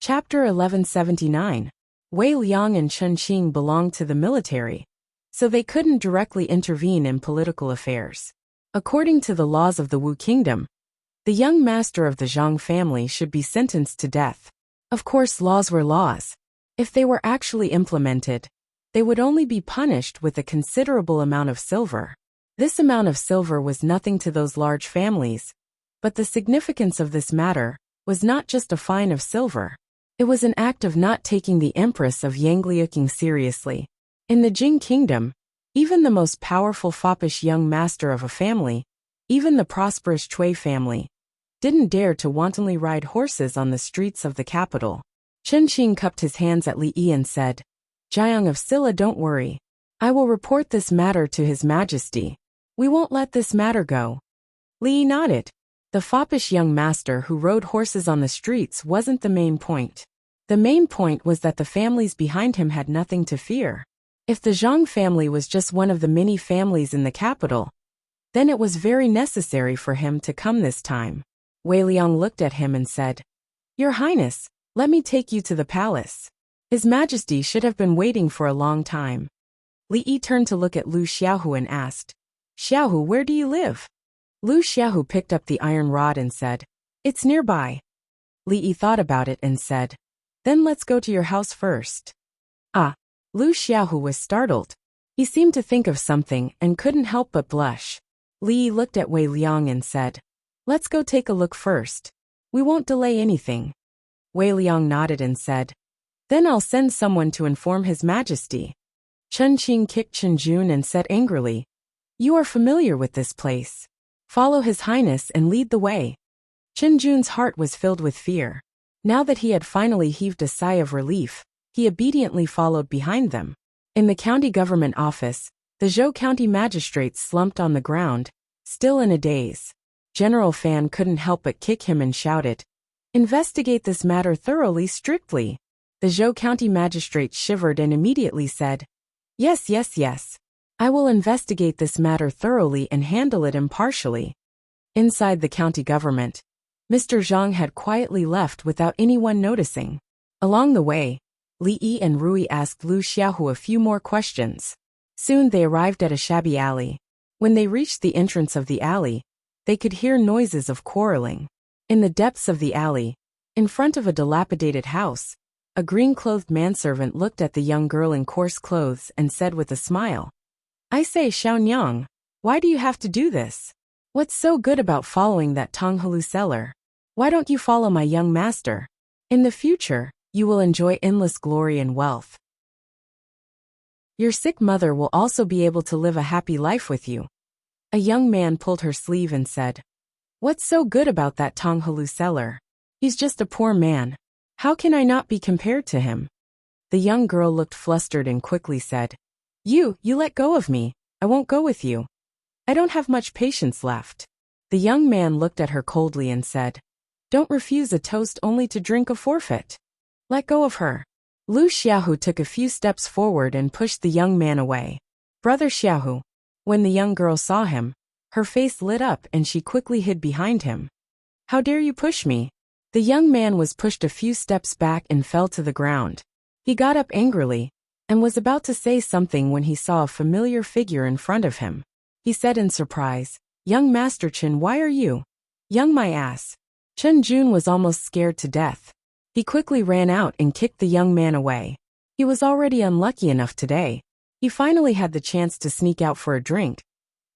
Chapter 1179. Wei Liang and Chen Qing belonged to the military, so they couldn't directly intervene in political affairs. According to the laws of the Wu Kingdom, the young master of the Zhang family should be sentenced to death. Of course, laws were laws. If they were actually implemented, they would only be punished with a considerable amount of silver. This amount of silver was nothing to those large families, but the significance of this matter was not just a fine of silver. It was an act of not taking the Empress of Yangliuking seriously. In the Jing Kingdom, even the most powerful foppish young master of a family, even the prosperous Cui family, didn't dare to wantonly ride horses on the streets of the capital. Chen Qing cupped his hands at Li Yi and said, "Jiang of Silla, don't worry. I will report this matter to His Majesty. We won't let this matter go." Li Yi nodded. The foppish young master who rode horses on the streets wasn't the main point. The main point was that the families behind him had nothing to fear. If the Zhang family was just one of the many families in the capital, then it was very necessary for him to come this time. Wei Liang looked at him and said, "Your Highness, let me take you to the palace. His Majesty should have been waiting for a long time." Li Yi turned to look at Lu Xiaohu and asked, "Xiaohu, where do you live?" Lu Xiaohu picked up the iron rod and said, "It's nearby." Li Yi thought about it and said, "Then let's go to your house first." Ah! Lu Xiaohu was startled. He seemed to think of something and couldn't help but blush. Li Yi looked at Wei Liang and said, "Let's go take a look first. We won't delay anything." Wei Liang nodded and said, "Then I'll send someone to inform His Majesty." Chen Qing kicked Chen Jun and said angrily, "You are familiar with this place. Follow His Highness and lead the way." Chen Jun's heart was filled with fear. Now that he had finally heaved a sigh of relief, he obediently followed behind them. In the county government office, the Zhou County magistrate slumped on the ground, still in a daze. General Fan couldn't help but kick him and shouted, "Investigate this matter thoroughly, strictly." The Zhou County magistrate shivered and immediately said, "Yes, yes, yes. I will investigate this matter thoroughly and handle it impartially." Inside the county government, Mr. Zhang had quietly left without anyone noticing. Along the way, Li Yi and Rui asked Lu Xiaohu a few more questions. Soon they arrived at a shabby alley. When they reached the entrance of the alley, they could hear noises of quarreling. In the depths of the alley, in front of a dilapidated house, a green-clothed manservant looked at the young girl in coarse clothes and said with a smile, "I say, Xiaonyang, why do you have to do this? What's so good about following that Tonghalu seller? Why don't you follow my young master? In the future, you will enjoy endless glory and wealth. Your sick mother will also be able to live a happy life with you." A young man pulled her sleeve and said, "What's so good about that Tonghalu seller? He's just a poor man. How can I not be compared to him?" The young girl looked flustered and quickly said, You let go of me. I won't go with you. I don't have much patience left." The young man looked at her coldly and said, "Don't refuse a toast only to drink a forfeit. Let go of her." Lu Xiaohu took a few steps forward and pushed the young man away. "Brother Xiaohu." When the young girl saw him, her face lit up and she quickly hid behind him. "How dare you push me?" The young man was pushed a few steps back and fell to the ground. He got up angrily and was about to say something when he saw a familiar figure in front of him. He said in surprise, "Young Master Chen, why are you?" "Young my ass." Chen Jun was almost scared to death. He quickly ran out and kicked the young man away. He was already unlucky enough today. He finally had the chance to sneak out for a drink,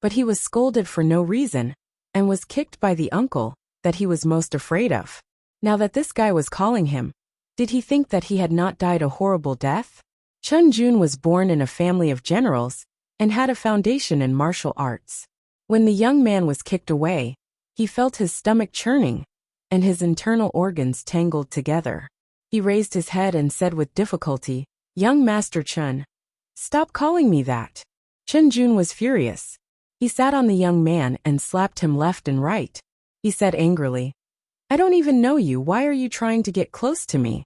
but he was scolded for no reason and was kicked by the uncle that he was most afraid of. Now that this guy was calling him, did he think that he had not died a horrible death? Chen Jun was born in a family of generals and had a foundation in martial arts. When the young man was kicked away, he felt his stomach churning and his internal organs tangled together. He raised his head and said with difficulty, "Young Master Chen, stop calling me that." Chen Jun was furious. He sat on the young man and slapped him left and right. He said angrily, "I don't even know you. Why are you trying to get close to me?"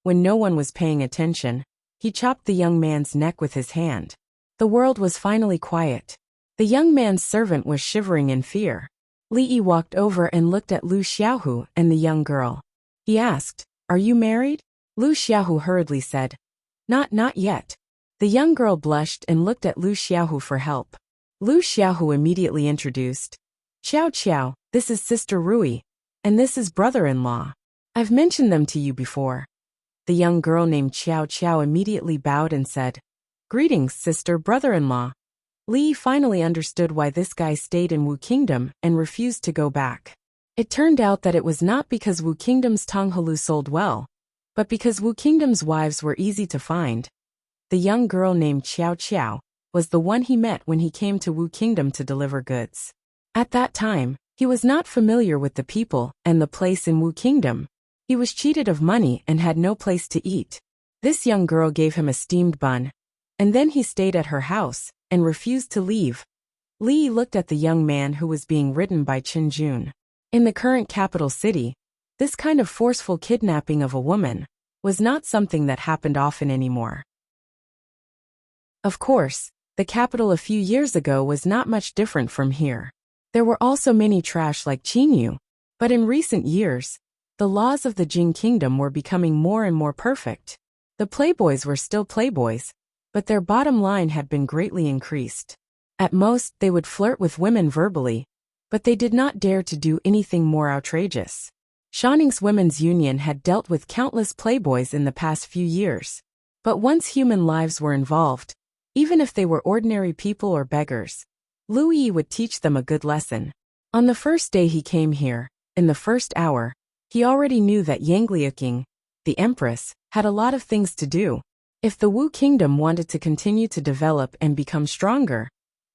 When no one was paying attention, he chopped the young man's neck with his hand. The world was finally quiet. The young man's servant was shivering in fear. Li Yi walked over and looked at Lu Xiaohu and the young girl. He asked, Are you married? Lu Xiaohu hurriedly said. Not yet. The young girl blushed and looked at Lu Xiaohu for help. Lu Xiaohu immediately introduced. Xiao, this is Sister Rui, and this is brother-in-law. I've mentioned them to you before. The young girl named Xiao immediately bowed and said, Greetings, sister, brother-in-law. Li finally understood why this guy stayed in Wu Kingdom and refused to go back. It turned out that it was not because Wu Kingdom's Tonghalu sold well, but because Wu Kingdom's wives were easy to find. The young girl named Xiao was the one he met when he came to Wu Kingdom to deliver goods. At that time, he was not familiar with the people and the place in Wu Kingdom. He was cheated of money and had no place to eat. This young girl gave him a steamed bun, and then he stayed at her house and refused to leave. Li looked at the young man who was being ridden by Qin Jun. In the current capital city, this kind of forceful kidnapping of a woman was not something that happened often anymore. Of course, the capital a few years ago was not much different from here. There were also many trash like Qinyu, but in recent years, the laws of the Jing Kingdom were becoming more and more perfect. The playboys were still playboys, but their bottom line had been greatly increased. At most, they would flirt with women verbally, but they did not dare to do anything more outrageous. Shanning's Women's Union had dealt with countless playboys in the past few years. But once human lives were involved, even if they were ordinary people or beggars, Lu Yi would teach them a good lesson. On the first day he came here, in the first hour, he already knew that Yangliaking, the Empress, had a lot of things to do. If the Wu Kingdom wanted to continue to develop and become stronger,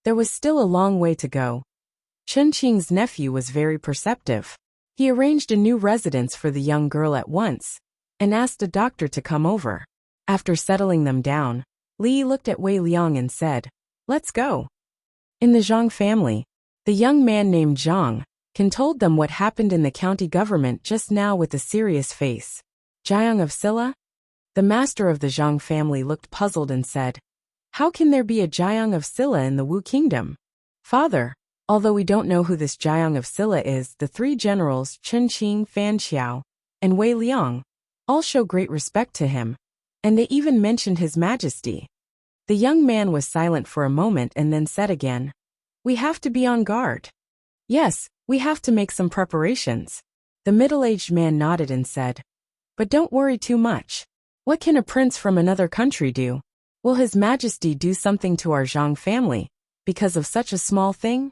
there was still a long way to go. Chen Qing's nephew was very perceptive. He arranged a new residence for the young girl at once, and asked a doctor to come over. After settling them down, Li looked at Wei Liang and said, Let's go. In the Zhang family, the young man named Zhang told them what happened in the county government just now with a serious face. Jiang of Silla? The master of the Zhang family looked puzzled and said, How can there be a Jiang of Silla in the Wu Kingdom? Father, although we don't know who this Jiang of Silla is, the three generals, Chen Qing, Fan Xiao, and Wei Liang, all show great respect to him, and they even mentioned His Majesty. The young man was silent for a moment and then said again, We have to be on guard. Yes, we have to make some preparations. The middle-aged man nodded and said, But don't worry too much. What can a prince from another country do? Will His Majesty do something to our Zhang family because of such a small thing?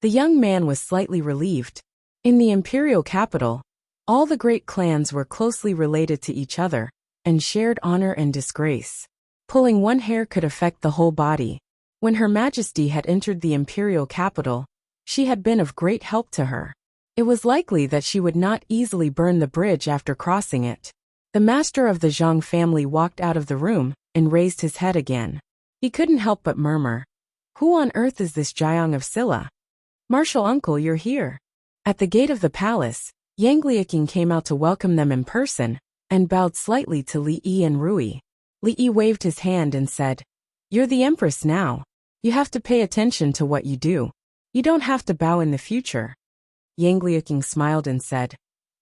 The young man was slightly relieved. In the imperial capital, all the great clans were closely related to each other and shared honor and disgrace. Pulling one hair could affect the whole body. When Her Majesty had entered the imperial capital, she had been of great help to her. It was likely that she would not easily burn the bridge after crossing it. The master of the Zhang family walked out of the room and raised his head again. He couldn't help but murmur, Who on earth is this Jiang of Silla? Martial uncle, you're here. At the gate of the palace, Yangliaking came out to welcome them in person and bowed slightly to Li Yi and Rui. Li Yi waved his hand and said, You're the Empress now. You have to pay attention to what you do. You don't have to bow in the future. Yangliaking smiled and said,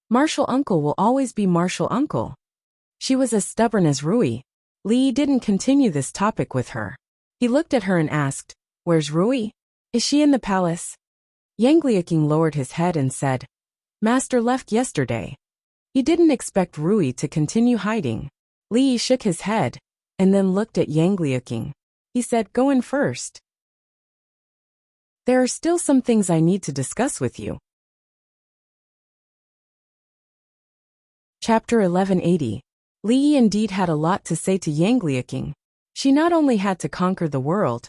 Martial uncle will always be martial uncle. She was as stubborn as Rui. Li Yi didn't continue this topic with her. He looked at her and asked, Where's Rui? Is she in the palace? Yangliaking lowered his head and said, Master left yesterday. He didn't expect Rui to continue hiding. Li Yi shook his head, and then looked at Yangliaking. He said, Go in first. There are still some things I need to discuss with you. Chapter 1180. Li Yi indeed had a lot to say to Yangliaking. She not only had to conquer the world,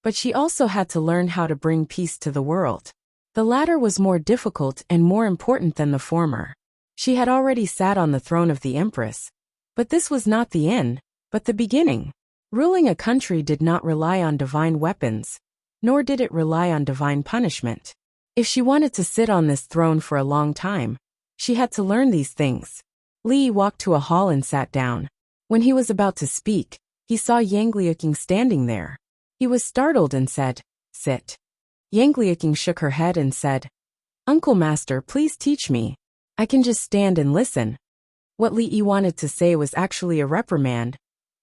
but she also had to learn how to bring peace to the world. The latter was more difficult and more important than the former. She had already sat on the throne of the Empress, but this was not the end, but the beginning. Ruling a country did not rely on divine weapons, nor did it rely on divine punishment. If she wanted to sit on this throne for a long time, she had to learn these things. Li walked to a hall and sat down. When he was about to speak, he saw Yangliaking standing there. He was startled and said, Sit. Yangliaking shook her head and said, Uncle Master, please teach me. I can just stand and listen. What Li Yi wanted to say was actually a reprimand,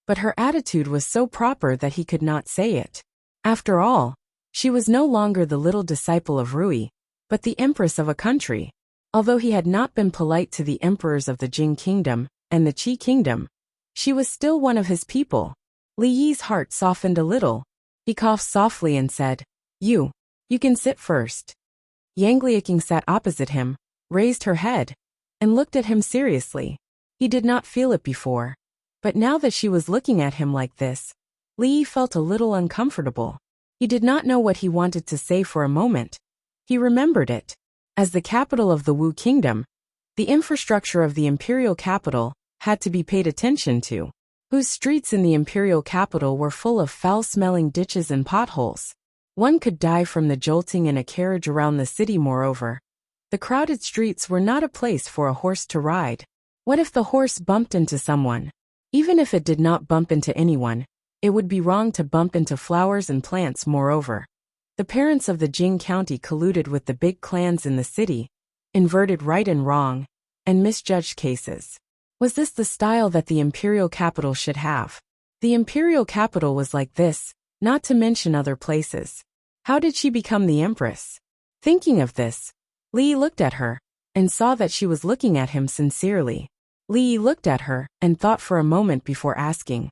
but her attitude was so proper that he could not say it. After all, she was no longer the little disciple of Rui, but the empress of a country. Although he had not been polite to the emperors of the Jing kingdom and the Qi kingdom, she was still one of his people. Li Yi's heart softened a little. He coughed softly and said, You can sit first. Yang Liaking sat opposite him, raised her head, and looked at him seriously. He did not feel it before, but now that she was looking at him like this, Li Yi felt a little uncomfortable. He did not know what he wanted to say for a moment. He remembered it. As the capital of the Wu kingdom, the infrastructure of the imperial capital had to be paid attention to. Whose streets in the imperial capital were full of foul-smelling ditches and potholes. One could die from the jolting in a carriage around the city. Moreover, the crowded streets were not a place for a horse to ride. What if the horse bumped into someone? Even if it did not bump into anyone, it would be wrong to bump into flowers and plants. Moreover, the parents of the Jing county colluded with the big clans in the city, inverted right and wrong, and misjudged cases. Was this the style that the imperial capital should have? The imperial capital was like this, not to mention other places. How did she become the empress? Thinking of this, Li Yi looked at her, and saw that she was looking at him sincerely. Li Yi looked at her, and thought for a moment before asking.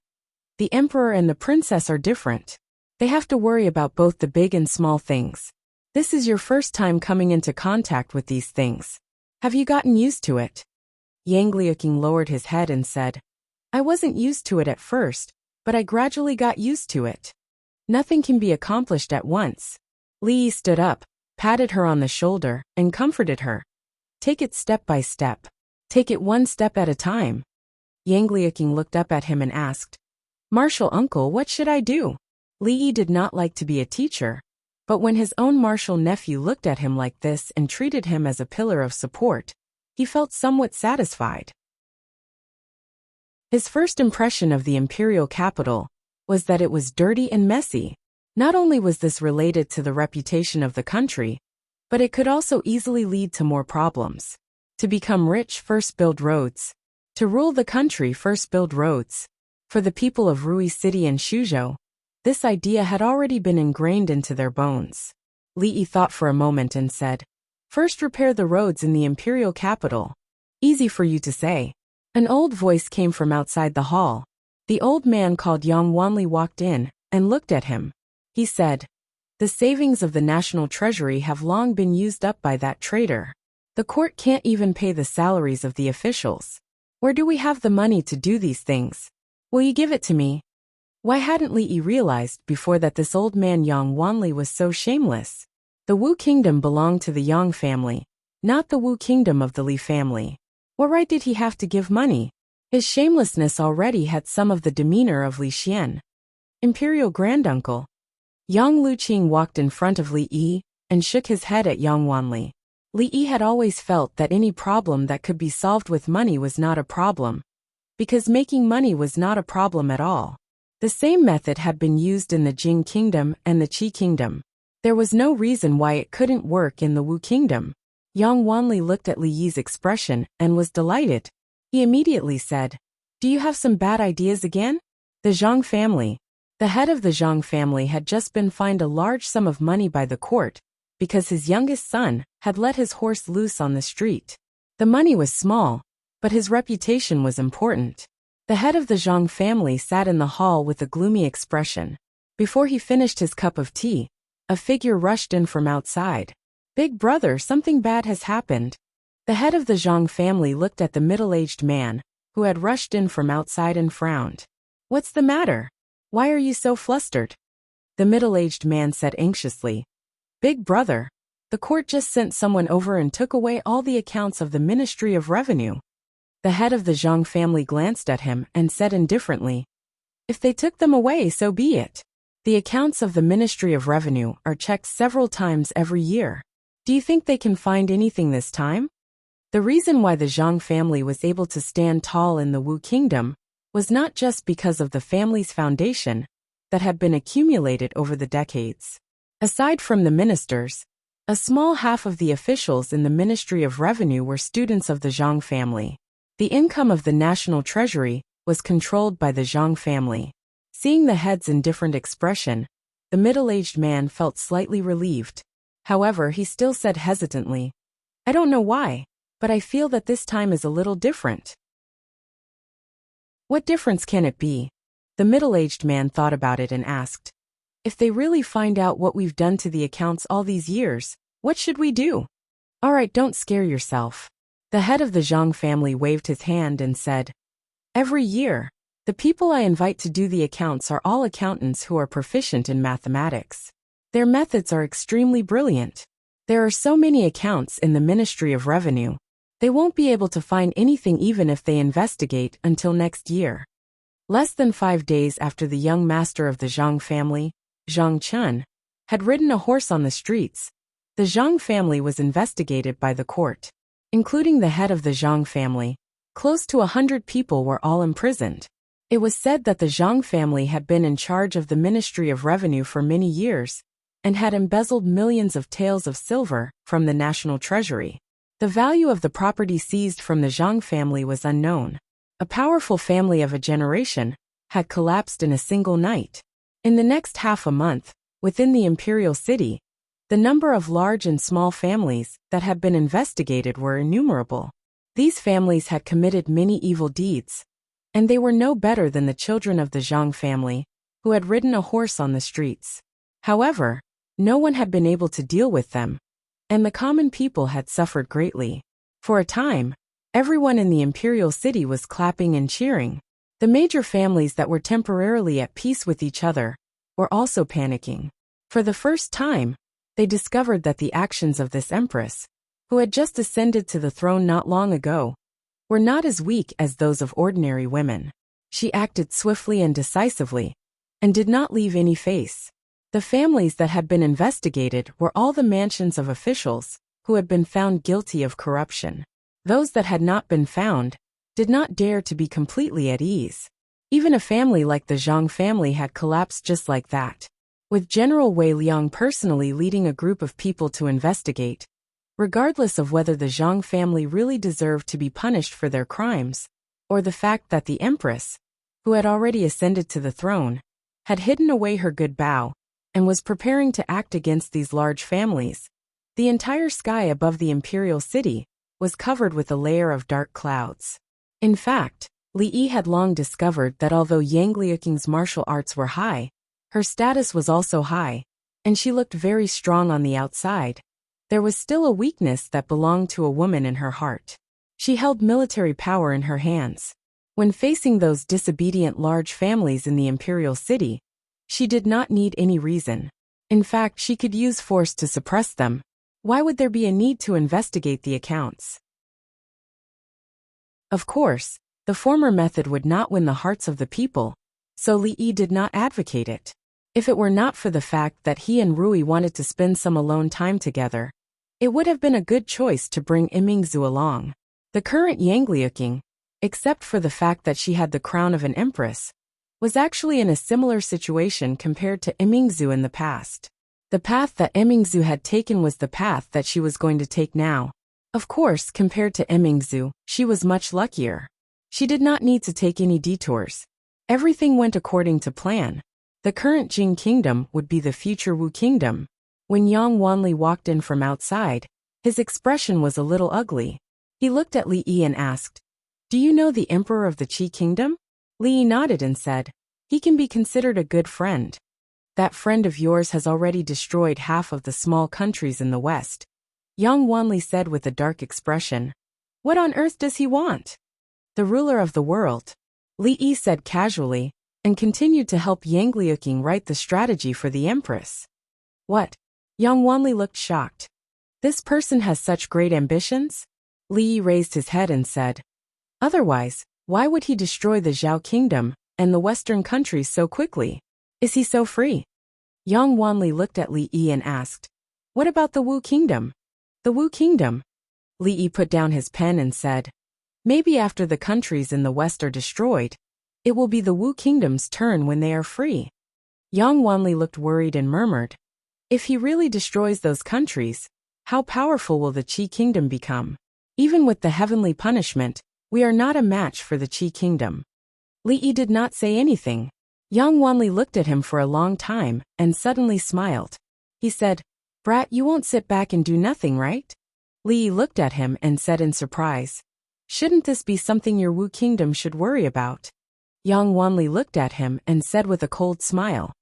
The emperor and the princess are different. They have to worry about both the big and small things. This is your first time coming into contact with these things. Have you gotten used to it? Yang Liaking lowered his head and said, I wasn't used to it at first, but I gradually got used to it. Nothing can be accomplished at once. Li Yi stood up, patted her on the shoulder, and comforted her. Take it step by step. Take it one step at a time. Yang Liaking looked up at him and asked, Martial uncle, what should I do? Li Yi did not like to be a teacher, but when his own martial nephew looked at him like this and treated him as a pillar of support, he felt somewhat satisfied. His first impression of the imperial capital was that it was dirty and messy. Not only was this related to the reputation of the country, but it could also easily lead to more problems. To become rich, first build roads. To rule the country, first build roads. For the people of Rui City and Shuzhou, this idea had already been ingrained into their bones. Li Yi thought for a moment and said, First repair the roads in the imperial capital. Easy for you to say. An old voice came from outside the hall. The old man called Yang Wanli walked in and looked at him. He said, The savings of the national treasury have long been used up by that traitor. The court can't even pay the salaries of the officials. Where do we have the money to do these things? Will you give it to me? Why hadn't Li Yi realized before that this old man Yang Wanli was so shameless? The Wu kingdom belonged to the Yang family, not the Wu kingdom of the Li family. What right did he have to give money? His shamelessness already had some of the demeanor of Li Xian. Imperial granduncle. Yang Luqing walked in front of Li Yi and shook his head at Yang Wanli. Li Yi had always felt that any problem that could be solved with money was not a problem, because making money was not a problem at all. The same method had been used in the Jing kingdom and the Qi kingdom. There was no reason why it couldn't work in the Wu kingdom. Yang Wanli looked at Li Yi's expression and was delighted. He immediately said, Do you have some bad ideas again? The Zhang family. The head of the Zhang family had just been fined a large sum of money by the court because his youngest son had let his horse loose on the street. The money was small, but his reputation was important. The head of the Zhang family sat in the hall with a gloomy expression. Before he finished his cup of tea, a figure rushed in from outside. Big brother, something bad has happened. The head of the Zhang family looked at the middle-aged man, who had rushed in from outside and frowned. What's the matter? Why are you so flustered? The middle-aged man said anxiously. Big brother, the court just sent someone over and took away all the accounts of the Ministry of Revenue. The head of the Zhang family glanced at him and said indifferently, If they took them away, so be it. The accounts of the Ministry of Revenue are checked several times every year. Do you think they can find anything this time? The reason why the Zhang family was able to stand tall in the Wu kingdom was not just because of the family's foundation that had been accumulated over the decades. Aside from the ministers, a small half of the officials in the Ministry of Revenue were students of the Zhang family. The income of the national treasury was controlled by the Zhang family. Seeing the head's indifferent expression, the middle-aged man felt slightly relieved. However, he still said hesitantly, "I don't know why, but I feel that this time is a little different." "What difference can it be?" The middle-aged man thought about it and asked, "If they really find out what we've done to the accounts all these years, what should we do?" "All right, don't scare yourself." The head of the Zhang family waved his hand and said, "Every year, the people I invite to do the accounts are all accountants who are proficient in mathematics. Their methods are extremely brilliant. There are so many accounts in the Ministry of Revenue, they won't be able to find anything even if they investigate until next year." Less than 5 days after the young master of the Zhang family, Zhang Chun, had ridden a horse on the streets, the Zhang family was investigated by the court. Including the head of the Zhang family, close to 100 people were all imprisoned. It was said that the Zhang family had been in charge of the Ministry of Revenue for many years and had embezzled millions of taels of silver from the national treasury. The value of the property seized from the Zhang family was unknown. A powerful family of a generation had collapsed in a single night. In the next half a month, within the imperial city, the number of large and small families that had been investigated were innumerable. These families had committed many evil deeds, and they were no better than the children of the Zhang family, who had ridden a horse on the streets. However, no one had been able to deal with them, and the common people had suffered greatly. For a time, everyone in the imperial city was clapping and cheering. The major families that were temporarily at peace with each other were also panicking. For the first time, they discovered that the actions of this empress, who had just ascended to the throne not long ago, were not as weak as those of ordinary women. She acted swiftly and decisively, and did not leave any face. The families that had been investigated were all the mansions of officials who had been found guilty of corruption. Those that had not been found did not dare to be completely at ease. Even a family like the Zhang family had collapsed just like that. With General Wei Liang personally leading a group of people to investigate, regardless of whether the Zhang family really deserved to be punished for their crimes, or the fact that the empress, who had already ascended to the throne, had hidden away her good bow, and was preparing to act against these large families, the entire sky above the imperial city was covered with a layer of dark clouds. In fact, Li Yi had long discovered that although Yang Liuqing's martial arts were high, her status was also high, and she looked very strong on the outside. There was still a weakness that belonged to a woman in her heart. She held military power in her hands. When facing those disobedient large families in the imperial city, she did not need any reason. In fact, she could use force to suppress them. Why would there be a need to investigate the accounts? Of course, the former method would not win the hearts of the people, so Li Yi did not advocate it. If it were not for the fact that he and Rui wanted to spend some alone time together, it would have been a good choice to bring Imingzu along. The current Yang Liuqing, except for the fact that she had the crown of an empress, was actually in a similar situation compared to Imingzu in the past. The path that Imingzu had taken was the path that she was going to take now. Of course, compared to Imingzu, she was much luckier. She did not need to take any detours. Everything went according to plan. The current Jing kingdom would be the future Wu kingdom. When Yang Wanli walked in from outside, his expression was a little ugly. He looked at Li Yi and asked, "Do you know the emperor of the Qi kingdom?" Li Yi nodded and said, "He can be considered a good friend." "That friend of yours has already destroyed half of the small countries in the west," Yang Wanli said with a dark expression. "What on earth does he want?" "The ruler of the world," Li Yi said casually, and continued to help Yang Liuqing write the strategy for the empress. "What?" Yang Wanli looked shocked. "This person has such great ambitions?" Li Yi raised his head and said, "Otherwise, why would he destroy the Zhao kingdom and the western countries so quickly? Is he so free?" Yang Wanli looked at Li Yi and asked, "What about the Wu kingdom?" "The Wu kingdom?" Li Yi put down his pen and said, "Maybe after the countries in the west are destroyed, it will be the Wu kingdom's turn when they are free." Yang Wanli looked worried and murmured, "If he really destroys those countries, how powerful will the Qi kingdom become? Even with the heavenly punishment, We are not a match for the Qi kingdom. Li Yi did not say anything. Young Wanli looked at him for a long time and suddenly smiled. He said, "Brat, you won't sit back and do nothing, right?" Li Yi looked at him and said in surprise, "Shouldn't this be something your Wu kingdom should worry about?" Young Wanli looked at him and said with a cold smile,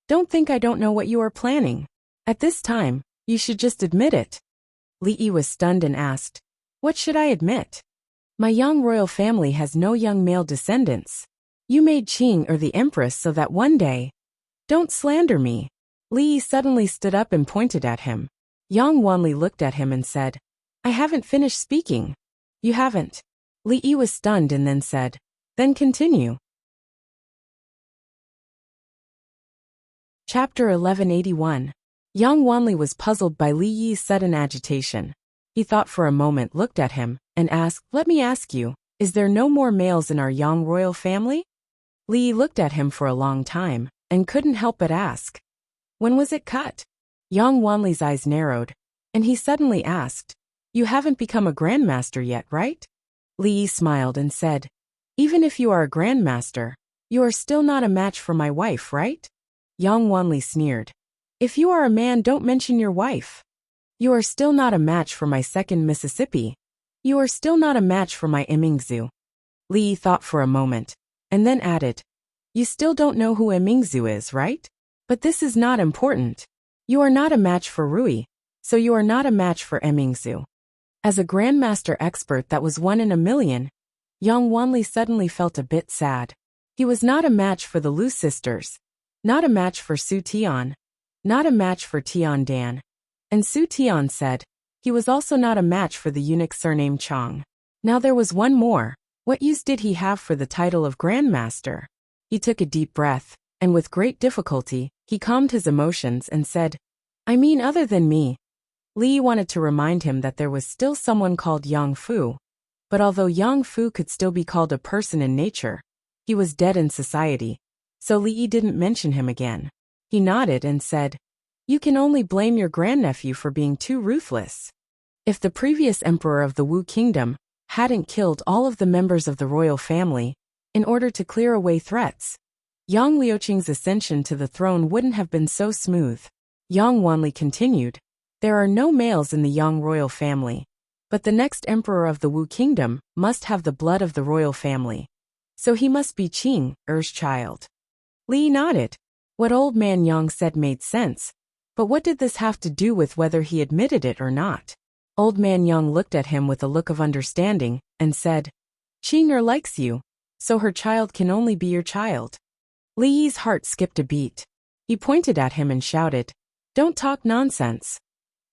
"Don't think I don't know what you are planning. At this time, you should just admit it." Li Yi was stunned and asked, "What should I admit? My young royal family has no young male descendants. You made Qing or the empress so that one day—" "Don't slander me." Li Yi suddenly stood up and pointed at him. Yang Wanli looked at him and said, "I haven't finished speaking." "You haven't." Li Yi was stunned and then said, "Then continue." Chapter 1181. Yang Wanli was puzzled by Li Yi's sudden agitation. He thought for a moment, looked at him, and asked, "Let me ask you, is there no more males in our Yang royal family?" Li Yi looked at him for a long time, and couldn't help but ask, "When was it cut?" Yang Wanli's eyes narrowed, and he suddenly asked, "You haven't become a grandmaster yet, right?" Li Yi smiled and said, "Even if you are a grandmaster, you are still not a match for my wife, right?" Yang Wanli sneered, "If you are a man, don't mention your wife. You are still not a match for my second Mississippi. You are still not a match for my Imingzu." Li Yi thought for a moment, and then added, "You still don't know who Imingzu is, right? But this is not important. You are not a match for Rui, so you are not a match for Imingzu." As a grandmaster expert that was 1 in a million, Yang Wanli suddenly felt a bit sad. He was not a match for the Lu sisters, not a match for Su Tian, not a match for Tian Dan. And Su Tian said, he was also not a match for the eunuch surnamed Chang. Now there was one more. What use did he have for the title of Grandmaster? He took a deep breath, and with great difficulty, he calmed his emotions and said, "I mean other than me." Li wanted to remind him that there was still someone called Yang Fu. But although Yang Fu could still be called a person in nature, he was dead in society, so Li didn't mention him again. He nodded and said, "You can only blame your grandnephew for being too ruthless. If the previous emperor of the Wu kingdom hadn't killed all of the members of the royal family in order to clear away threats, Yang Liuqing's ascension to the throne wouldn't have been so smooth." Yang Wanli continued, "There are no males in the Yang royal family, but the next emperor of the Wu kingdom must have the blood of the royal family. So he must be Qing, Er's child." Li nodded. What old man Yang said made sense, but what did this have to do with whether he admitted it or not? Old man Yang looked at him with a look of understanding and said, "Qing Er likes you, so her child can only be your child." Li Yi's heart skipped a beat. He pointed at him and shouted, "Don't talk nonsense."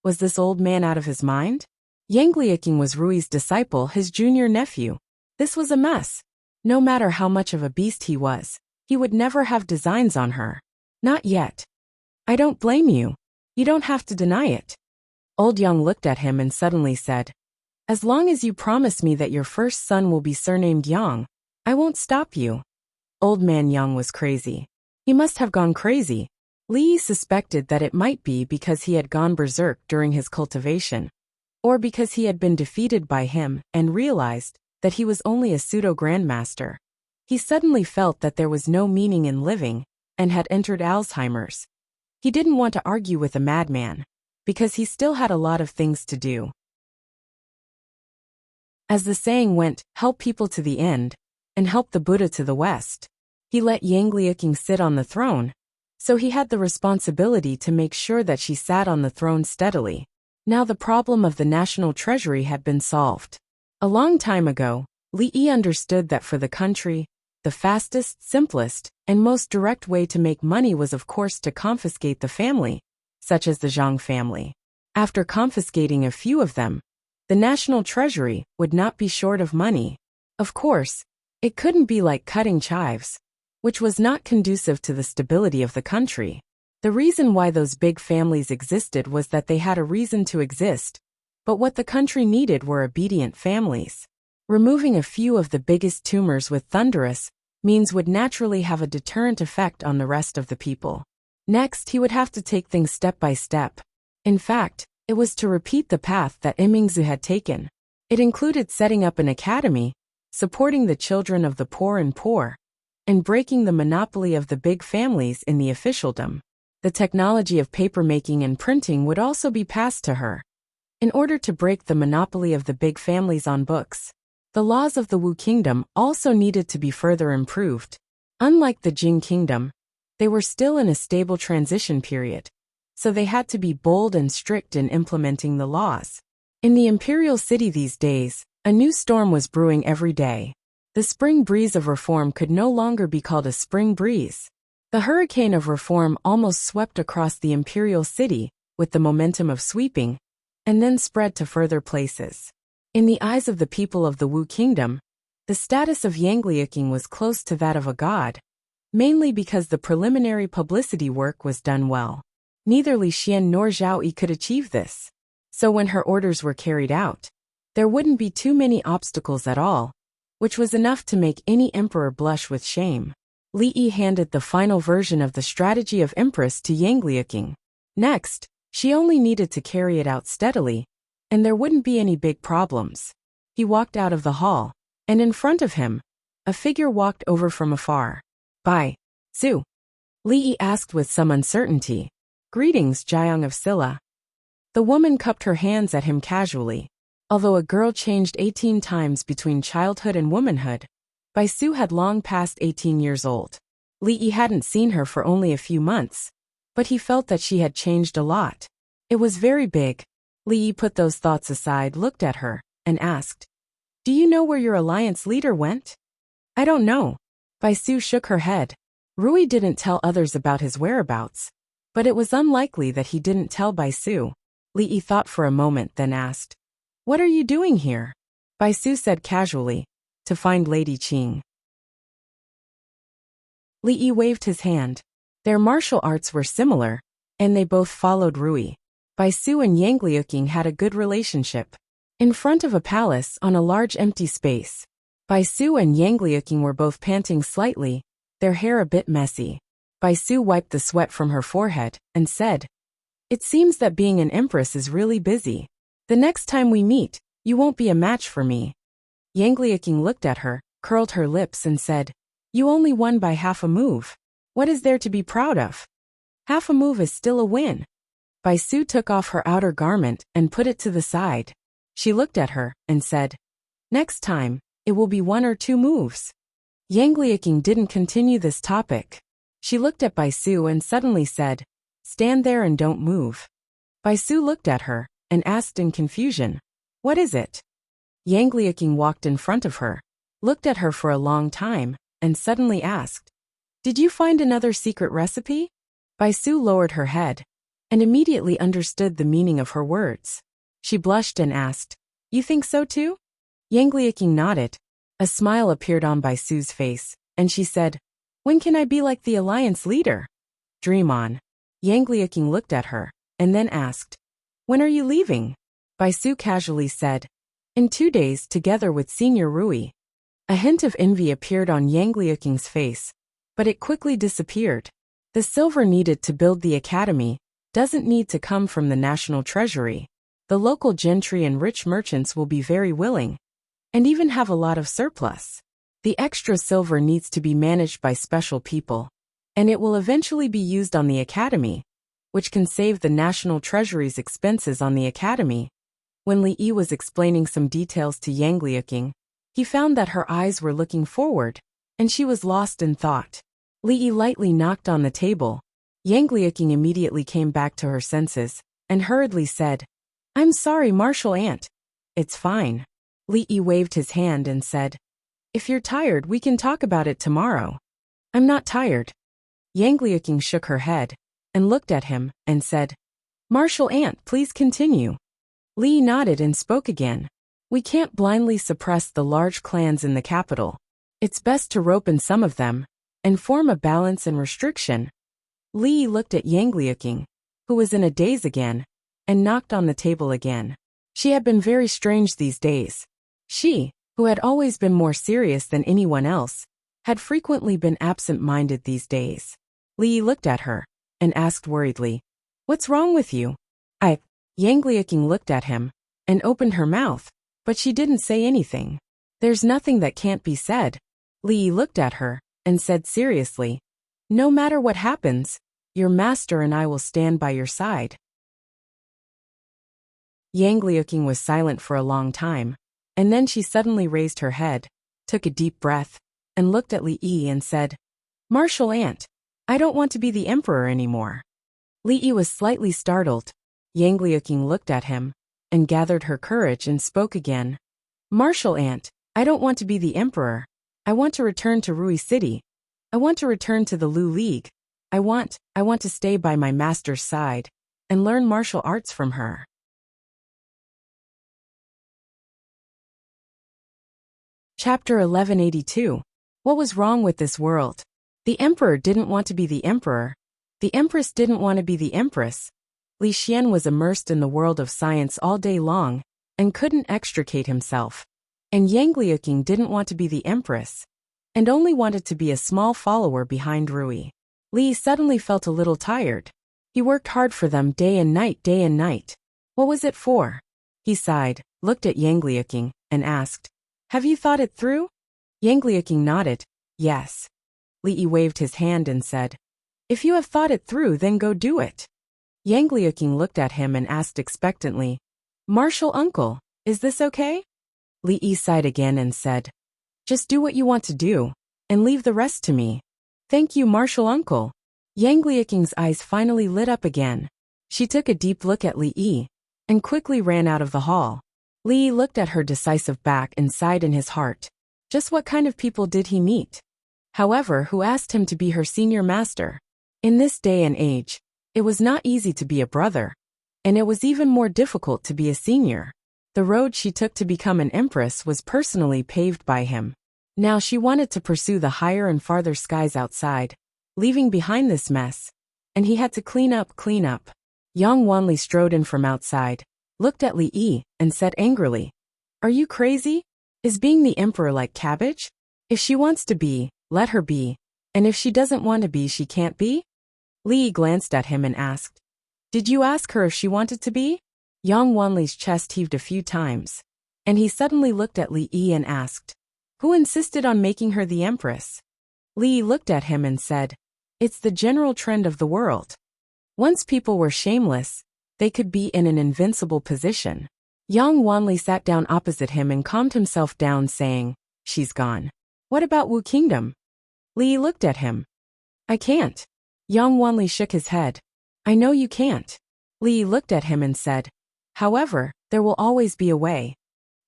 Was this old man out of his mind? Yang Liuqing was Rui's disciple, his junior nephew. This was a mess. No matter how much of a beast he was, he would never have designs on her. Not yet. "I don't blame you. You don't have to deny it." Old Yang looked at him and suddenly said, "As long as you promise me that your first son will be surnamed Yang, I won't stop you." Old man Yang was crazy. He must have gone crazy. Li suspected that it might be because he had gone berserk during his cultivation, or because he had been defeated by him and realized that he was only a pseudo-grandmaster. He suddenly felt that there was no meaning in living and had entered Alzheimer's. He didn't want to argue with a madman, because he still had a lot of things to do. As the saying went, help people to the end, and help the Buddha to the west. He let Yang Liuqing sit on the throne, so he had the responsibility to make sure that she sat on the throne steadily. Now the problem of the national treasury had been solved. A long time ago, Li Yi understood that for the country, the fastest, simplest, and most direct way to make money was of course to confiscate the family, such as the Zhang family. After confiscating a few of them, the national treasury would not be short of money. Of course, it couldn't be like cutting chives, which was not conducive to the stability of the country. The reason why those big families existed was that they had a reason to exist, but what the country needed were obedient families. Removing a few of the biggest tumors with thunderous means would naturally have a deterrent effect on the rest of the people. Next, he would have to take things step by step. In fact, it was to repeat the path that Imingzu had taken. It included setting up an academy, supporting the children of the poor, and breaking the monopoly of the big families in the officialdom. The technology of papermaking and printing would also be passed to her. In order to break the monopoly of the big families on books, the laws of the Wu Kingdom also needed to be further improved. Unlike the Jing Kingdom, they were still in a stable transition period, so they had to be bold and strict in implementing the laws. In the imperial city these days, a new storm was brewing every day. The spring breeze of reform could no longer be called a spring breeze. The hurricane of reform almost swept across the imperial city with the momentum of sweeping, and then spread to further places. In the eyes of the people of the Wu Kingdom, the status of Yang Liuqing was close to that of a god, mainly because the preliminary publicity work was done well. Neither Li Xian nor Zhao Yi could achieve this. So when her orders were carried out, there wouldn't be too many obstacles at all, which was enough to make any emperor blush with shame. Li Yi handed the final version of the strategy of Empress to Yang Liuqing. Next, she only needed to carry it out steadily, and there wouldn't be any big problems. He walked out of the hall, and in front of him, a figure walked over from afar. "Bai Su?" Li Yi asked with some uncertainty. "Greetings, Jiang of Silla." The woman cupped her hands at him casually. Although a girl changed 18 times between childhood and womanhood, Bai Su had long passed 18 years old. Li Yi hadn't seen her for only a few months, but he felt that she had changed a lot. It was very big. Li Yi put those thoughts aside, looked at her, and asked, "Do you know where your alliance leader went?" "I don't know." Bai Su shook her head. Rui didn't tell others about his whereabouts, but it was unlikely that he didn't tell Bai Su. Li Yi thought for a moment, then asked, "What are you doing here?" Bai Su said casually, "To find Lady Qing." Li Yi waved his hand. Their martial arts were similar, and they both followed Rui. Bai Su and Yang Liuqing had a good relationship. In front of a palace on a large empty space, Bai Su and Yang Liuqing were both panting slightly, their hair a bit messy. Bai Su wiped the sweat from her forehead and said, "It seems that being an empress is really busy. The next time we meet, you won't be a match for me." Yang Liuqing looked at her, curled her lips and said, "You only won by half a move. What is there to be proud of? Half a move is still a win." Bai Su took off her outer garment and put it to the side. She looked at her and said, "Next time, it will be 1 or 2 moves." Yang Liuqing didn't continue this topic. She looked at Bai Su and suddenly said, "Stand there and don't move." Bai Su looked at her and asked in confusion, "What is it?" Yang Liuqing walked in front of her, looked at her for a long time, and suddenly asked, "Did you find another secret recipe?" Bai Su lowered her head and immediately understood the meaning of her words. She blushed and asked, "You think so too?" Yang Liuqing nodded. A smile appeared on Bai Su's face, and she said, "When can I be like the alliance leader?" "Dream on." Yang Liuqing looked at her, and then asked, "When are you leaving?" Bai Su casually said, "In 2 days together with Senior Rui." A hint of envy appeared on Yang Liuqing's face, but it quickly disappeared. The silver needed to build the academy doesn't need to come from the national treasury. The local gentry and rich merchants will be very willing, and even have a lot of surplus. The extra silver needs to be managed by special people, and it will eventually be used on the academy, which can save the national treasury's expenses on the academy. When Li Yi was explaining some details to Yang Liuqing, he found that her eyes were looking forward, and she was lost in thought. Li Yi lightly knocked on the table. Yang Liuqing immediately came back to her senses, and hurriedly said, "I'm sorry, Martial Aunt." "It's fine." Li Yi waved his hand and said, "If you're tired, we can talk about it tomorrow." "I'm not tired." Yang Liuqing shook her head, and looked at him, and said, "Martial Aunt, please continue." Li Yi nodded and spoke again. "We can't blindly suppress the large clans in the capital. It's best to rope in some of them, and form a balance and restriction." Li Yi looked at Yang Liuqing, who was in a daze again, and knocked on the table again. She had been very strange these days. She, who had always been more serious than anyone else, had frequently been absent-minded these days. Li Yi looked at her, and asked worriedly, "What's wrong with you?" Yang Liuqing looked at him, and opened her mouth, but she didn't say anything. There's nothing that can't be said. Li looked at her and said seriously, no matter what happens, your master and I will stand by your side. Yang Liuqing was silent for a long time, and then she suddenly raised her head, took a deep breath, and looked at Li Yi and said, Martial Aunt, I don't want to be the emperor anymore. Li Yi was slightly startled. Yang Liuqing looked at him, and gathered her courage and spoke again. Martial Aunt, I don't want to be the emperor. I want to return to Rui City. I want to return to the Lu League. I want to stay by my master's side, and learn martial arts from her. Chapter 1182. What was wrong with this world? The emperor didn't want to be the emperor. The empress didn't want to be the empress. Li Xian was immersed in the world of science all day long, and couldn't extricate himself. And Yang Liuqing didn't want to be the empress, and only wanted to be a small follower behind Rui. Li suddenly felt a little tired. He worked hard for them day and night. What was it for? He sighed, looked at Yang Liuqing, and asked, Have you thought it through? Yang Liuqing nodded, yes. Li Yi waved his hand and said, If you have thought it through, then go do it. Yang Liuqing looked at him and asked expectantly, Martial uncle, is this okay? Li Yi sighed again and said, Just do what you want to do, and leave the rest to me. Thank you, martial uncle. Yang Liuqing's eyes finally lit up again. She took a deep look at Li Yi, and quickly ran out of the hall. Li Yi looked at her decisive back and sighed in his heart. Just what kind of people did he meet? However, who asked him to be her senior master? In this day and age, it was not easy to be a brother, and it was even more difficult to be a senior. The road she took to become an empress was personally paved by him. Now she wanted to pursue the higher and farther skies outside, leaving behind this mess, and he had to clean up. Yang Wanli strode in from outside, looked at Li Yi, and said angrily, Are you crazy? Is being the emperor like cabbage? If she wants to be, let her be, and if she doesn't want to be, she can't be? Li Yi glanced at him and asked, Did you ask her if she wanted to be? Yang Wanli's chest heaved a few times, and he suddenly looked at Li Yi and asked, Who insisted on making her the empress? Li Yi looked at him and said, It's the general trend of the world. Once people were shameless, they could be in an invincible position. Yang Wanli sat down opposite him and calmed himself down, saying, She's gone. What about Wu Kingdom? Li Yi looked at him. I can't. Yang Wanli shook his head. I know you can't. Li Yi looked at him and said, However, there will always be a way.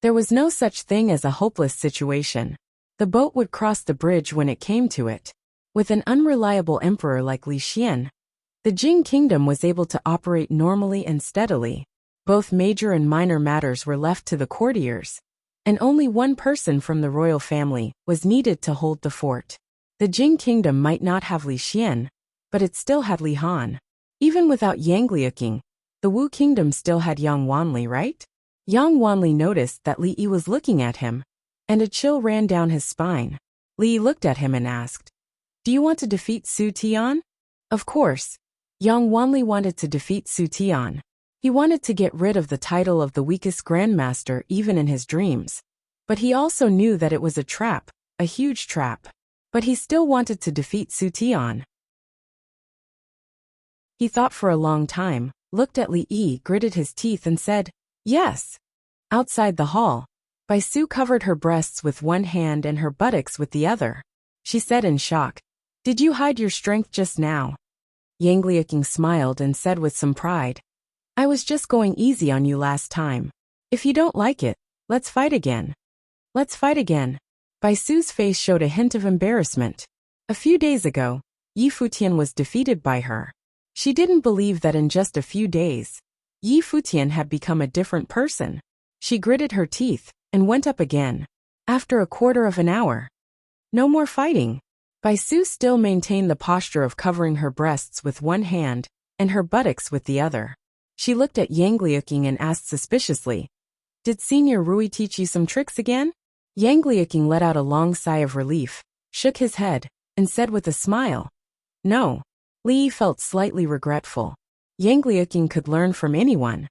There was no such thing as a hopeless situation. The boat would cross the bridge when it came to it. With an unreliable emperor like Li Xian, the Jing kingdom was able to operate normally and steadily. Both major and minor matters were left to the courtiers, and only one person from the royal family was needed to hold the fort. The Jing kingdom might not have Li Xian, but it still had Li Han. Even without Yang Liuqing, the Wu kingdom still had Yang Wanli, right? Yang Wanli noticed that Li Yi was looking at him, and a chill ran down his spine. Li Yi looked at him and asked, Do you want to defeat Su Tian? Of course. Yang Wanli wanted to defeat Su Tian. He wanted to get rid of the title of the weakest grandmaster even in his dreams. But he also knew that it was a trap, a huge trap. But he still wanted to defeat Su Tian. He thought for a long time, looked at Li Yi, gritted his teeth and said, Yes. Outside the hall, Bai Su covered her breasts with one hand and her buttocks with the other. She said in shock, Did you hide your strength just now? Yang Liuqing smiled and said with some pride, I was just going easy on you last time. If you don't like it, let's fight again. Let's fight again. Bai Su's face showed a hint of embarrassment. A few days ago, Yi Futian was defeated by her. She didn't believe that in just a few days, Yi Futian had become a different person. She gritted her teeth and went up again. After a quarter of an hour. No more fighting. Bai Su still maintained the posture of covering her breasts with one hand and her buttocks with the other. She looked at Yang Liuqing and asked suspiciously, Did Senior Rui teach you some tricks again? Yang Liuqing let out a long sigh of relief, shook his head, and said with a smile, No. Li Yi felt slightly regretful. Yang Liuqing could learn from anyone.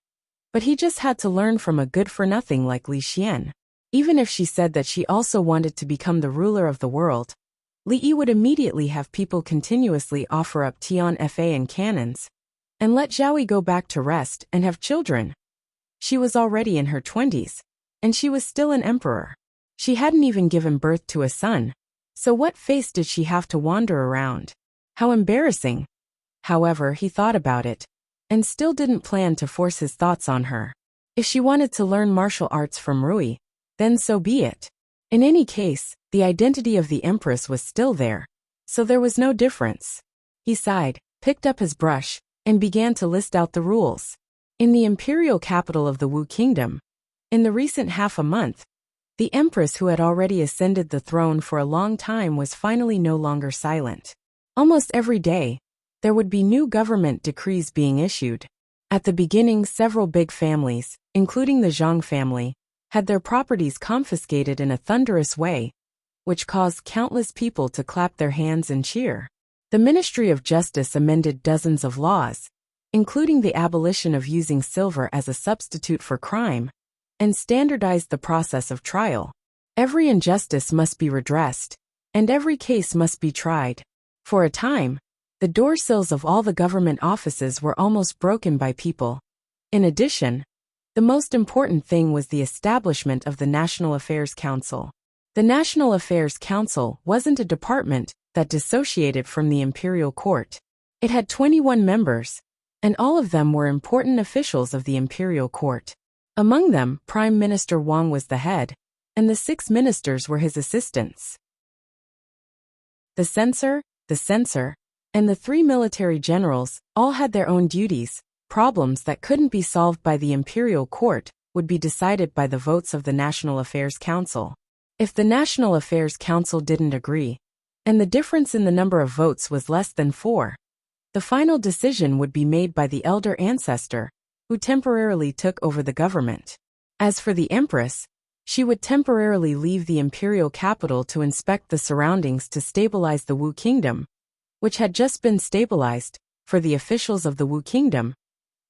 But he just had to learn from a good-for-nothing like Li Xian. Even if she said that she also wanted to become the ruler of the world, Li would immediately have people continuously offer up Tian Fa and cannons, and let Zhaoi go back to rest and have children. She was already in her 20s, and she was still an emperor. She hadn't even given birth to a son, so what face did she have to wander around? How embarrassing. However, he thought about it, and still didn't plan to force his thoughts on her. If she wanted to learn martial arts from Rui, then so be it. In any case, the identity of the empress was still there, so there was no difference. He sighed, picked up his brush, and began to list out the rules. In the imperial capital of the Wu Kingdom, in the recent half a month, the empress who had already ascended the throne for a long time was finally no longer silent. Almost every day, there would be new government decrees being issued. At the beginning, several big families, including the Zhang family, had their properties confiscated in a thunderous way, which caused countless people to clap their hands and cheer. The Ministry of Justice amended dozens of laws, including the abolition of using silver as a substitute for crime, and standardized the process of trial. Every injustice must be redressed, and every case must be tried. For a time, the door sills of all the government offices were almost broken by people. In addition, the most important thing was the establishment of the National Affairs Council. The National Affairs Council wasn't a department that dissociated from the imperial court. It had 21 members, and all of them were important officials of the imperial court. Among them, Prime Minister Wang was the head, and the 6 ministers were his assistants. The censor, and the 3 military generals all had their own duties. Problems that couldn't be solved by the imperial court would be decided by the votes of the National Affairs Council. If the National Affairs Council didn't agree, and the difference in the number of votes was less than 4, the final decision would be made by the elder ancestor, who temporarily took over the government. As for the empress, she would temporarily leave the imperial capital to inspect the surroundings to stabilize the Wu Kingdom, which had just been stabilized. For the officials of the Wu Kingdom,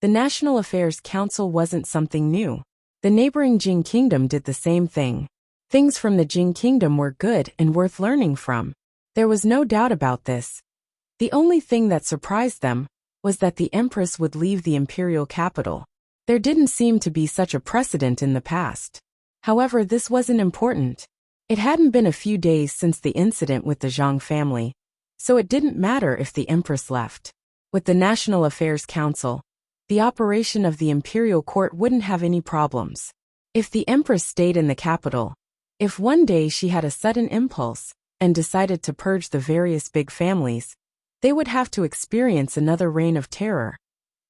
the National Affairs Council wasn't something new. The neighboring Jing Kingdom did the same thing. Things from the Jing Kingdom were good and worth learning from. There was no doubt about this. The only thing that surprised them was that the empress would leave the imperial capital. There didn't seem to be such a precedent in the past. However, this wasn't important. It hadn't been a few days since the incident with the Zhang family, so it didn't matter if the empress left. With the National Affairs Council, the operation of the imperial court wouldn't have any problems. If the empress stayed in the capital, if one day she had a sudden impulse and decided to purge the various big families, they would have to experience another reign of terror.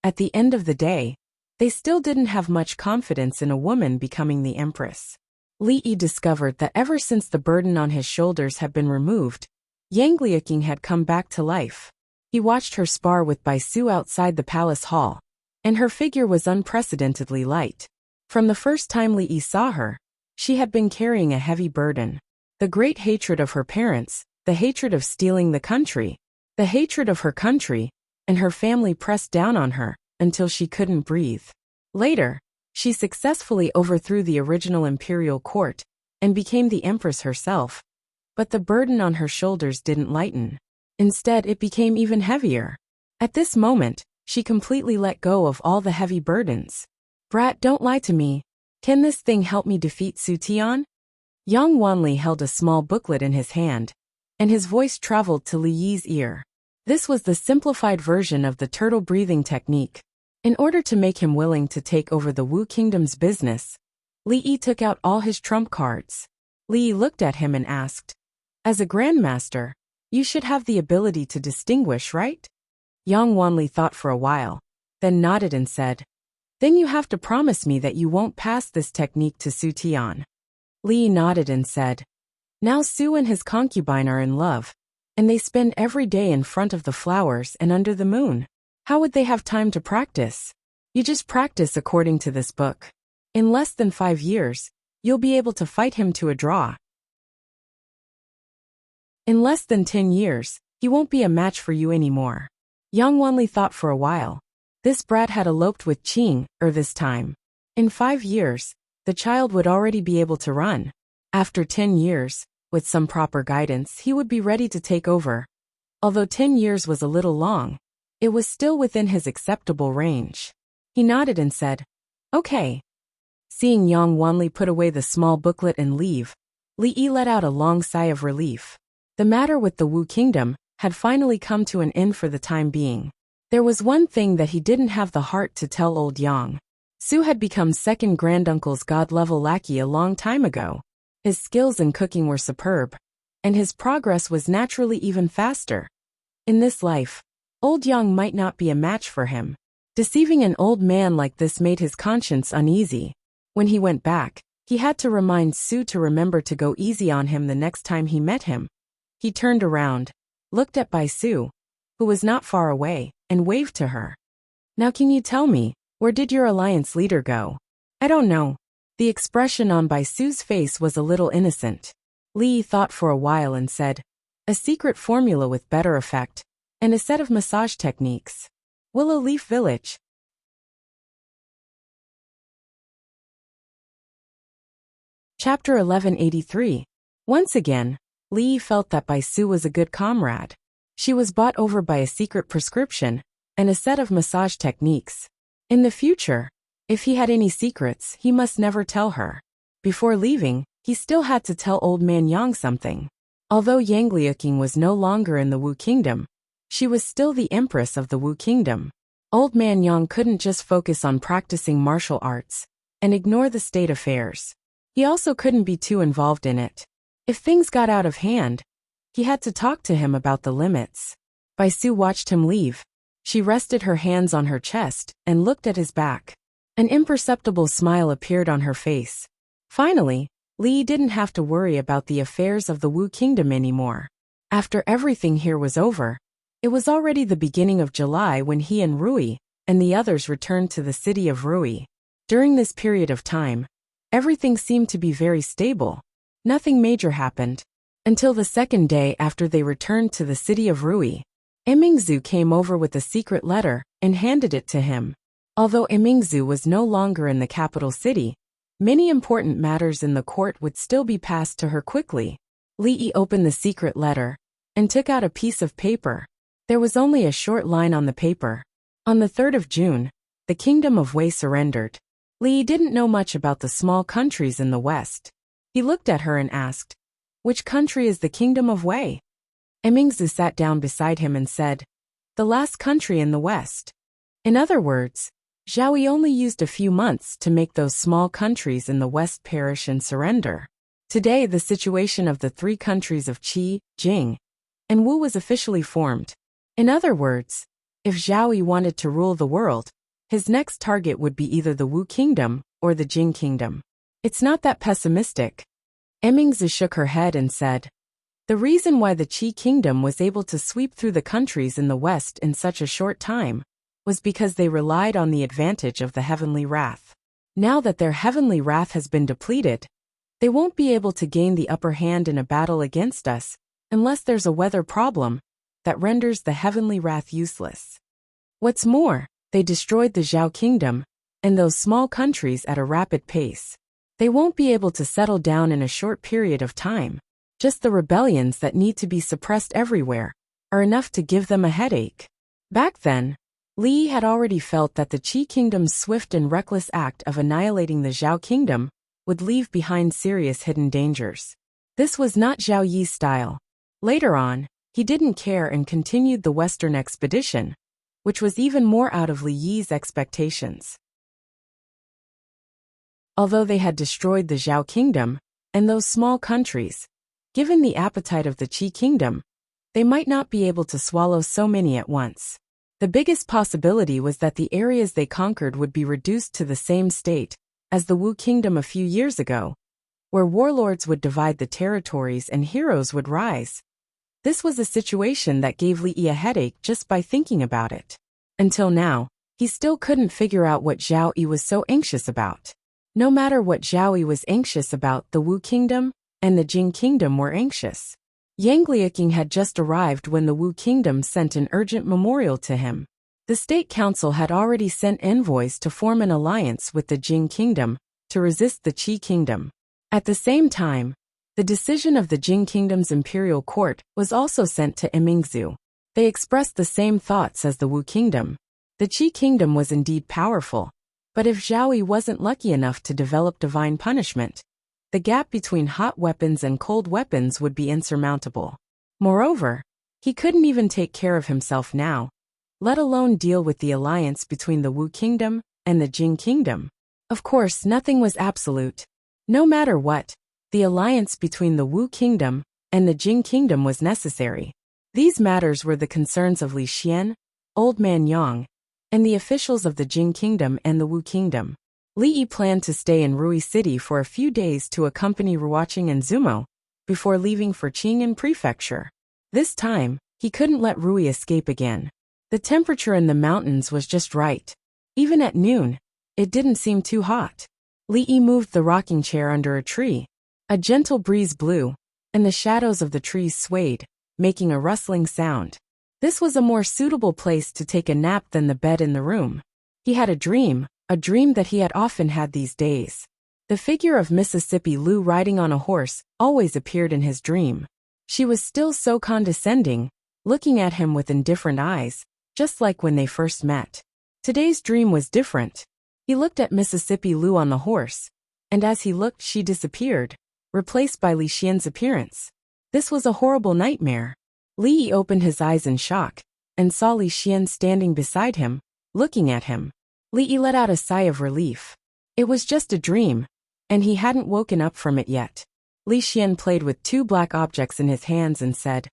At the end of the day, they still didn't have much confidence in a woman becoming the empress. Li Yi discovered that ever since the burden on his shoulders had been removed, Yang Liuqing had come back to life. He watched her spar with Bai Su outside the palace hall, and her figure was unprecedentedly light. From the first time Li Yi saw her, she had been carrying a heavy burden. The great hatred of her parents, the hatred of stealing the country, the hatred of her country, and her family pressed down on her until she couldn't breathe. Later, she successfully overthrew the original imperial court and became the empress herself. But the burden on her shoulders didn't lighten. Instead, it became even heavier. At this moment, she completely let go of all the heavy burdens. "Brat, don't lie to me. Can this thing help me defeat Su Tian?" Yang Wanli held a small booklet in his hand, and his voice traveled to Li Yi's ear. This was the simplified version of the turtle breathing technique. In order to make him willing to take over the Wu Kingdom's business, Li Yi took out all his trump cards. Li Yi looked at him and asked, "As a grandmaster, you should have the ability to distinguish, right?" Yang Wanli thought for a while, then nodded and said, "Then you have to promise me that you won't pass this technique to Su Tian." Li Yi nodded and said, "Now Su and his concubine are in love, and they spend every day in front of the flowers and under the moon. How would they have time to practice? You just practice according to this book. In less than 5 years, you'll be able to fight him to a draw. In less than 10 years, he won't be a match for you anymore." Yang Wanli thought for a while. This brat had eloped with Qing, this time. In 5 years, the child would already be able to run. After 10 years, with some proper guidance, he would be ready to take over. Although 10 years was a little long, it was still within his acceptable range. He nodded and said, "Okay." Seeing Yang Wanli put away the small booklet and leave, Li Yi let out a long sigh of relief. The matter with the Wu Kingdom had finally come to an end for the time being. There was one thing that he didn't have the heart to tell old Yang. Su had become second granduncle's god-level lackey a long time ago. His skills in cooking were superb, and his progress was naturally even faster. In this life, old Yang might not be a match for him. Deceiving an old man like this made his conscience uneasy. When he went back, he had to remind Su to remember to go easy on him the next time he met him. He turned around, looked at Bai Su, who was not far away, and waved to her. "Now can you tell me, where did your alliance leader go?" "I don't know." The expression on Bai Su's face was a little innocent. Li thought for a while and said, "A secret formula with better effect, and a set of massage techniques. Willow Leaf Village." Chapter 1183. Once again, Li felt that Bai Su was a good comrade. She was bought over by a secret prescription and a set of massage techniques. In the future, if he had any secrets, he must never tell her. Before leaving, he still had to tell old man Yang something. Although Yang Liuqing was no longer in the Wu Kingdom, she was still the empress of the Wu Kingdom. Old man Yang couldn't just focus on practicing martial arts and ignore the state affairs. He also couldn't be too involved in it. If things got out of hand, he had to talk to him about the limits. Bai Su watched him leave. She rested her hands on her chest and looked at his back. An imperceptible smile appeared on her face. Finally, Li didn't have to worry about the affairs of the Wu Kingdom anymore. After everything here was over, it was already the beginning of July when he and Rui and the others returned to the city of Rui. During this period of time, everything seemed to be very stable. Nothing major happened. Until the second day after they returned to the city of Rui, Emingzu came over with a secret letter and handed it to him. Although Emingzu was no longer in the capital city, many important matters in the court would still be passed to her quickly. Li Yi opened the secret letter and took out a piece of paper. There was only a short line on the paper. On the 3rd of June, the kingdom of Wei surrendered. Li Yi didn't know much about the small countries in the west. He looked at her and asked, "Which country is the kingdom of Wei?" Emingzu sat down beside him and said, "The last country in the west." In other words, Zhao Yi only used a few months to make those small countries in the west perish and surrender. Today the situation of the three countries of Qi, Jing, and Wu was officially formed. In other words, if Zhao Yi wanted to rule the world, his next target would be either the Wu Kingdom or the Jing Kingdom. It's not that pessimistic. Emingzi shook her head and said, "The reason why the Qi Kingdom was able to sweep through the countries in the west in such a short time was because they relied on the advantage of the heavenly wrath. Now that their heavenly wrath has been depleted, they won't be able to gain the upper hand in a battle against us unless there's a weather problem that renders the heavenly wrath useless. What's more, they destroyed the Zhao Kingdom and those small countries at a rapid pace. They won't be able to settle down in a short period of time. Just the rebellions that need to be suppressed everywhere are enough to give them a headache." Back then, Li had already felt that the Qi Kingdom's swift and reckless act of annihilating the Zhao Kingdom would leave behind serious hidden dangers. This was not Zhao Yi's style. Later on, he didn't care and continued the western expedition, which was even more out of Li Yi's expectations. Although they had destroyed the Zhao Kingdom and those small countries, given the appetite of the Qi Kingdom, they might not be able to swallow so many at once. The biggest possibility was that the areas they conquered would be reduced to the same state as the Wu Kingdom a few years ago, where warlords would divide the territories and heroes would rise. This was a situation that gave Li Yi a headache just by thinking about it. Until now, he still couldn't figure out what Zhao Yi was so anxious about. No matter what Zhao Yi was anxious about, the Wu Kingdom and the Jing Kingdom were anxious. Yang Liuqing had just arrived when the Wu Kingdom sent an urgent memorial to him. The State Council had already sent envoys to form an alliance with the Jing Kingdom to resist the Qi kingdom. At the same time, the decision of the Jing kingdom's imperial court was also sent to Imingzu. They expressed the same thoughts as the Wu kingdom. The Qi kingdom was indeed powerful, but if Zhao Yi wasn't lucky enough to develop divine punishment, the gap between hot weapons and cold weapons would be insurmountable. Moreover, he couldn't even take care of himself now, let alone deal with the alliance between the Wu kingdom and the Jing kingdom. Of course, nothing was absolute. No matter what, the alliance between the Wu kingdom and the Jing kingdom was necessary. These matters were the concerns of Li Xian, Old Man Yang, and the officials of the Jing kingdom and the Wu kingdom. Li Yi planned to stay in Rui City for a few days to accompany Ruoqing and Zumo, before leaving for Qing'an Prefecture. This time, he couldn't let Rui escape again. The temperature in the mountains was just right. Even at noon, it didn't seem too hot. Li Yi moved the rocking chair under a tree. A gentle breeze blew, and the shadows of the trees swayed, making a rustling sound. This was a more suitable place to take a nap than the bed in the room. He had a dream that he had often had these days. The figure of Mississippi Lu riding on a horse always appeared in his dream. She was still so condescending, looking at him with indifferent eyes, just like when they first met. Today's dream was different. He looked at Mississippi Lu on the horse, and as he looked she disappeared, replaced by Li Xian's appearance. This was a horrible nightmare. Li Yi opened his eyes in shock, and saw Li Xian standing beside him, looking at him. Li Yi let out a sigh of relief. It was just a dream, and he hadn't woken up from it yet. Li Xian played with two black objects in his hands and said,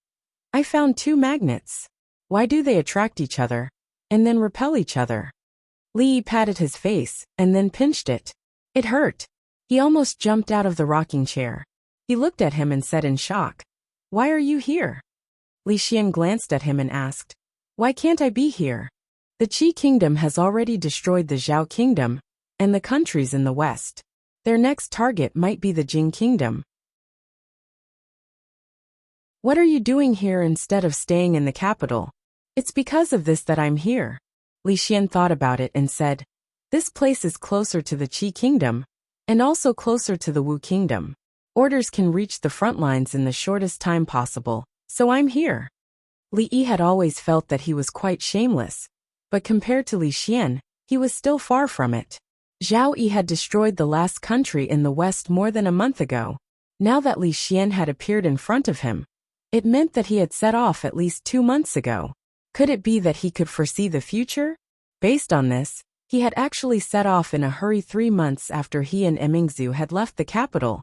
"I found two magnets. Why do they attract each other, and then repel each other?" Li Yi patted his face, and then pinched it. It hurt. He almost jumped out of the rocking chair. He looked at him and said in shock, "Why are you here?" Li Xian glanced at him and asked, "Why can't I be here? The Qi kingdom has already destroyed the Zhao kingdom and the countries in the west. Their next target might be the Jing kingdom. What are you doing here instead of staying in the capital?" "It's because of this that I'm here." Li Xian thought about it and said, "This place is closer to the Qi kingdom, and also closer to the Wu kingdom. Orders can reach the front lines in the shortest time possible, so I'm here." Li Yi had always felt that he was quite shameless, but compared to Li Xian, he was still far from it. Zhao Yi had destroyed the last country in the west more than a month ago. Now that Li Xian had appeared in front of him, it meant that he had set off at least 2 months ago. Could it be that he could foresee the future? Based on this, he had actually set off in a hurry 3 months after he and Imingzu had left the capital.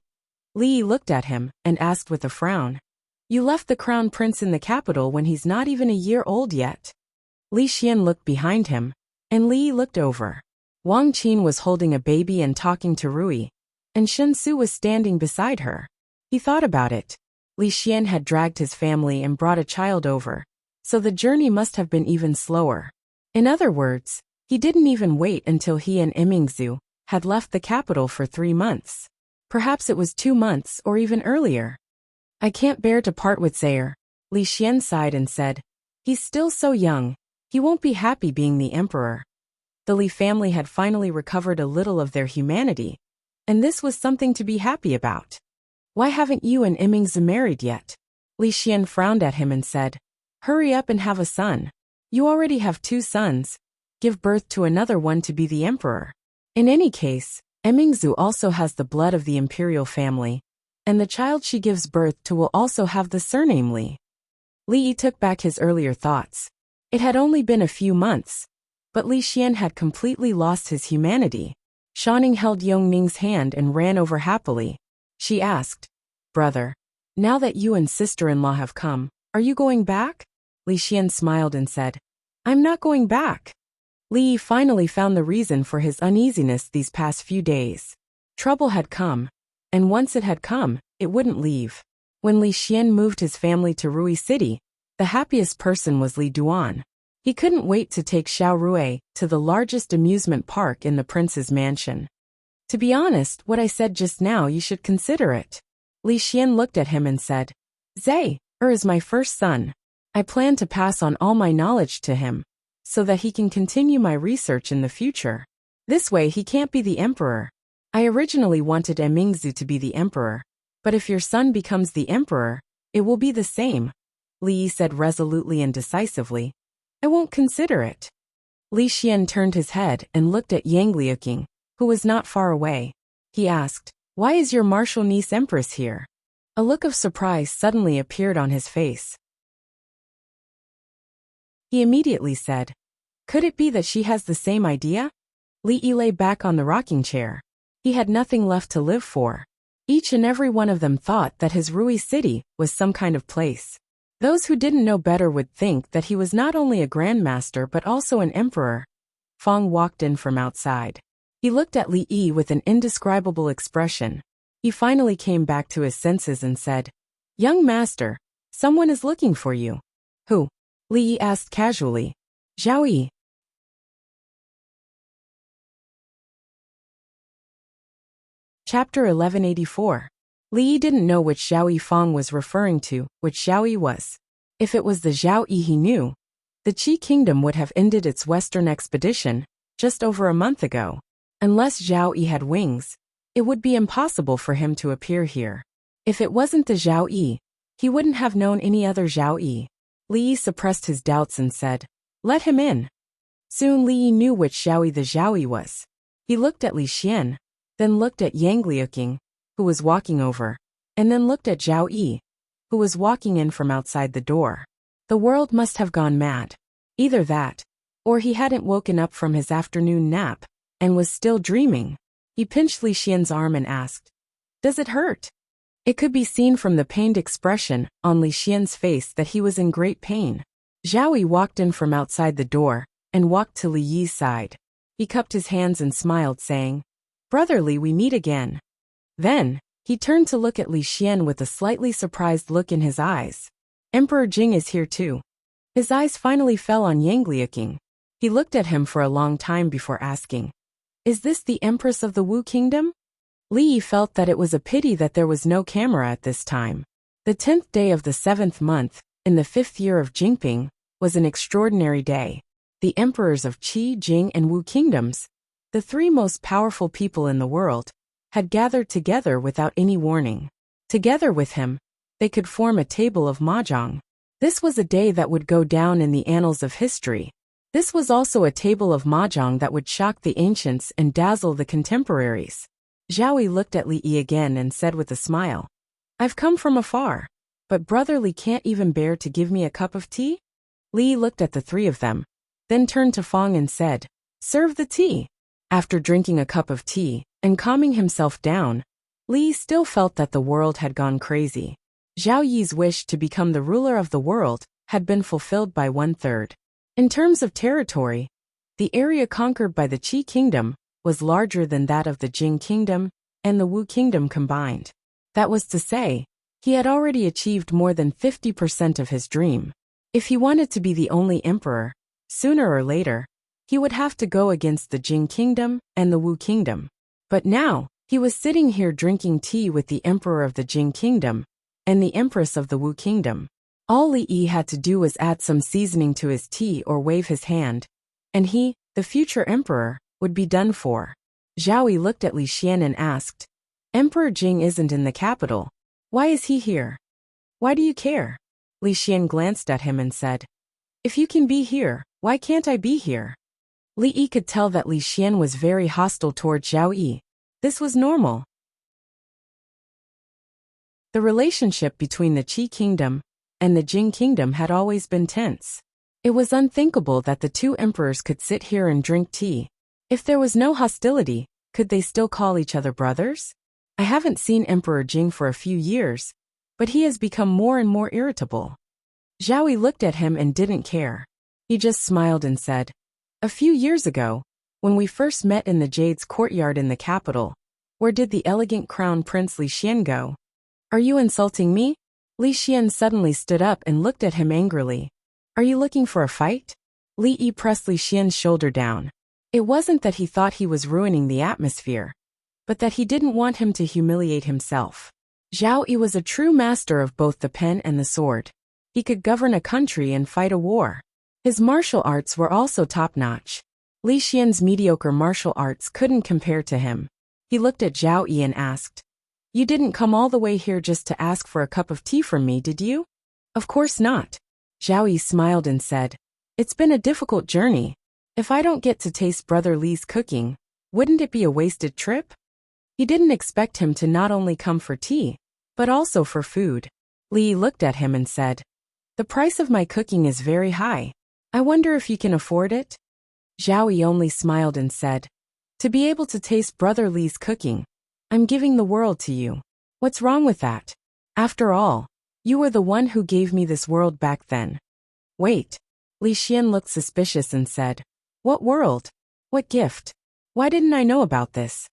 Li Yi looked at him and asked with a frown, "You left the crown prince in the capital when he's not even a year old yet?" Li Xian looked behind him, and Li Yi looked over. Wang Qin was holding a baby and talking to Rui, and Shen Su was standing beside her. He thought about it. Li Xian had dragged his family and brought a child over, so the journey must have been even slower. In other words, he didn't even wait until he and Imingzu had left the capital for 3 months. Perhaps it was 2 months or even earlier. "I can't bear to part with Zaire," Li Xian sighed and said. "He's still so young. He won't be happy being the emperor." The Li family had finally recovered a little of their humanity, and this was something to be happy about. "Why haven't you and Imingzu married yet?" Li Xian frowned at him and said, "Hurry up and have a son. You already have 2 sons. Give birth to another one to be the emperor. In any case, Imingzu also has the blood of the imperial family, and the child she gives birth to will also have the surname Li." Li Yi took back his earlier thoughts. It had only been a few months, but Li Xian had completely lost his humanity. Shanning held Yongning's hand and ran over happily. She asked, "Brother, now that you and sister-in-law have come, are you going back?" Li Xian smiled and said, "I'm not going back." Li Yi finally found the reason for his uneasiness these past few days. Trouble had come, and once it had come, it wouldn't leave. When Li Xian moved his family to Rui City, the happiest person was Li Duan. He couldn't wait to take Xiao Rui to the largest amusement park in the prince's mansion. "To be honest, what I said just now, you should consider it." Li Xian looked at him and said, "Zaire is my first son. I plan to pass on all my knowledge to him, so that he can continue my research in the future. This way he can't be the emperor. I originally wanted Emingzu to be the emperor, but if your son becomes the emperor, it will be the same, Li Yi said resolutely and decisively. I won't consider it. Li Xian turned his head and looked at Yang Liuqing, who was not far away. He asked, "Why is your martial niece empress here?" A look of surprise suddenly appeared on his face. He immediately said, "Could it be that she has the same idea?" Li Yi lay back on the rocking chair. He had nothing left to live for. Each and every one of them thought that his Rui city was some kind of place. Those who didn't know better would think that he was not only a grandmaster but also an emperor. Fong walked in from outside. He looked at Li Yi with an indescribable expression. He finally came back to his senses and said, "Young master, someone is looking for you." "Who?" Li Yi asked casually. "Zhao Yi." Chapter 1184. Li Yi didn't know which Zhao Yi Fong was referring to, which Zhao Yi was. If it was the Zhao Yi he knew, the Qi kingdom would have ended its western expedition just over a month ago. Unless Zhao Yi had wings, it would be impossible for him to appear here. If it wasn't the Zhao Yi, he wouldn't have known any other Zhao Yi. Li Yi suppressed his doubts and said, "Let him in." Soon Li Yi knew which Zhao Yi the Zhao Yi was. He looked at Li Xian, then looked at Yang Liuqing, who was walking over, and then looked at Zhao Yi, who was walking in from outside the door. The world must have gone mad. Either that, or he hadn't woken up from his afternoon nap and was still dreaming. He pinched Li Xian's arm and asked, "Does it hurt?" It could be seen from the pained expression on Li Xian's face that he was in great pain. Zhao Yi walked in from outside the door and walked to Li Yi's side. He cupped his hands and smiled, saying, "Brotherly, we meet again." Then, he turned to look at Li Xian with a slightly surprised look in his eyes. "Emperor Jing is here too." His eyes finally fell on Yang Liuqing. He looked at him for a long time before asking, "Is this the Empress of the Wu Kingdom?" Li Yi felt that it was a pity that there was no camera at this time. The 10th day of the 7th month, in the 5th year of Jingping, was an extraordinary day. The emperors of Qi, Jing, and Wu kingdoms, the three most powerful people in the world, had gathered together without any warning. Together with him, they could form a table of mahjong. This was a day that would go down in the annals of history. This was also a table of mahjong that would shock the ancients and dazzle the contemporaries. Zhao Yi looked at Li Yi again and said with a smile, "I've come from afar, but Brotherly can't even bear to give me a cup of tea?" Li Yi looked at the three of them, then turned to Fong and said, "Serve the tea." After drinking a cup of tea and calming himself down, Li Yi still felt that the world had gone crazy. Zhao Yi's wish to become the ruler of the world had been fulfilled by 1/3. In terms of territory, the area conquered by the Qi kingdom was larger than that of the Jing kingdom and the Wu kingdom combined. That was to say, he had already achieved more than 50% of his dream. If he wanted to be the only emperor, sooner or later, he would have to go against the Jing kingdom and the Wu kingdom. But now, he was sitting here drinking tea with the emperor of the Jing kingdom and the empress of the Wu kingdom. All Li Yi had to do was add some seasoning to his tea or wave his hand, and he, the future emperor, would be done for. Zhao Yi looked at Li Xian and asked, "Emperor Jing isn't in the capital. Why is he here? Why do you care?" Li Xian glanced at him and said, "If you can be here, why can't I be here?" Li Yi could tell that Li Xian was very hostile toward Zhao Yi. This was normal. The relationship between the Qi kingdom and the Jing kingdom had always been tense. It was unthinkable that the two emperors could sit here and drink tea. If there was no hostility, could they still call each other brothers? I haven't seen Emperor Jing for a few years, but he has become more and more irritable. Zhao Yi looked at him and didn't care. He just smiled and said, "A few years ago, when we first met in the Jade's courtyard in the capital, where did the elegant crown prince Li Xian go?" "Are you insulting me?" Li Xian suddenly stood up and looked at him angrily. "Are you looking for a fight?" Li Yi pressed Li Xian's shoulder down. It wasn't that he thought he was ruining the atmosphere, but that he didn't want him to humiliate himself. Zhao Yi was a true master of both the pen and the sword. He could govern a country and fight a war. His martial arts were also top-notch. Li Xian's mediocre martial arts couldn't compare to him. He looked at Zhao Yi and asked, "You didn't come all the way here just to ask for a cup of tea from me, did you?" "Of course not." Zhao Yi smiled and said, "It's been a difficult journey. If I don't get to taste Brother Li's cooking, wouldn't it be a wasted trip?" He didn't expect him to not only come for tea, but also for food. Li looked at him and said, "The price of my cooking is very high. I wonder if you can afford it?" Zhao Yi only smiled and said, "To be able to taste Brother Li's cooking, I'm giving the world to you. What's wrong with that? After all, you were the one who gave me this world back then." "Wait." Li Xian looked suspicious and said, "What world? What gift? Why didn't I know about this?"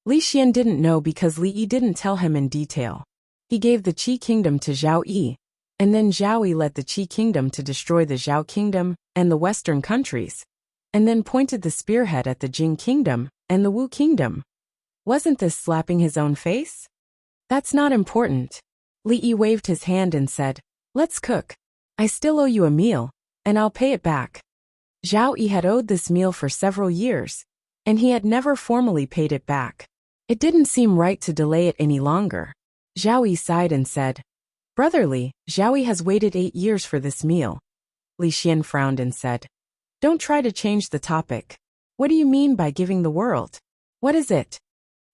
Li Xian didn't know because Li Yi didn't tell him in detail. He gave the Qi Kingdom to Zhao Yi, and then Zhao Yi led the Qi Kingdom to destroy the Zhao Kingdom and the Western countries, and then pointed the spearhead at the Jing Kingdom and the Wu Kingdom. Wasn't this slapping his own face? "That's not important." Li Yi waved his hand and said, "Let's cook. I still owe you a meal, and I'll pay it back." Zhao Yi had owed this meal for several years, and he had never formally paid it back. It didn't seem right to delay it any longer. Zhao Yi sighed and said, "Brother Li, Zhao Yi has waited 8 years for this meal." Li Xian frowned and said, "Don't try to change the topic. What do you mean by giving the world? What is it?"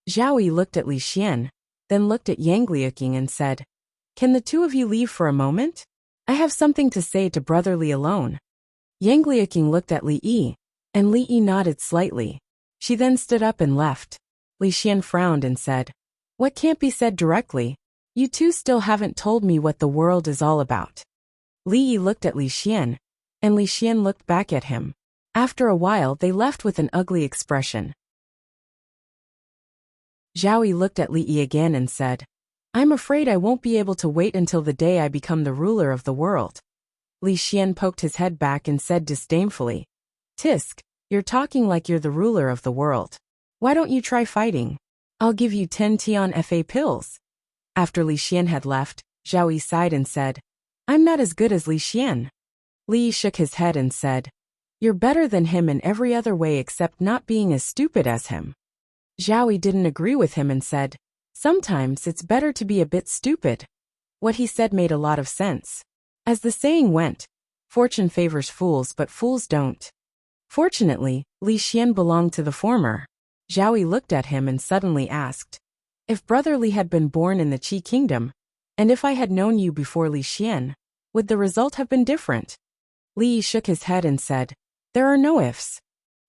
Zhao Yi looked at Li Xian, then looked at Yang Liuqing and said, "Can the two of you leave for a moment? I have something to say to Brother Li alone." Yang Liuqing looked at Li Yi, and Li Yi nodded slightly. She then stood up and left. Li Xian frowned and said, "What can't be said directly? You two still haven't told me what the world is all about." Li Yi looked at Li Xian, and Li Xian looked back at him. After a while they left with an ugly expression. Zhao Yi looked at Li Yi again and said, "I'm afraid I won't be able to wait until the day I become the ruler of the world." Li Xian poked his head back and said disdainfully, "Tisk, you're talking like you're the ruler of the world. Why don't you try fighting? I'll give you 10 Tian Fa pills." After Li Xian had left, Zhao Yi sighed and said, "I'm not as good as Li Xian." Li Yi shook his head and said, "You're better than him in every other way except not being as stupid as him." Zhao Yi didn't agree with him and said, "Sometimes it's better to be a bit stupid." What he said made a lot of sense. As the saying went, fortune favors fools but fools don't. Fortunately, Li Xian belonged to the former. Zhao Yi looked at him and suddenly asked, "If Brother Li had been born in the Qi Kingdom, and if I had known you before Li Xian, would the result have been different?" Li Yi shook his head and said, "There are no ifs."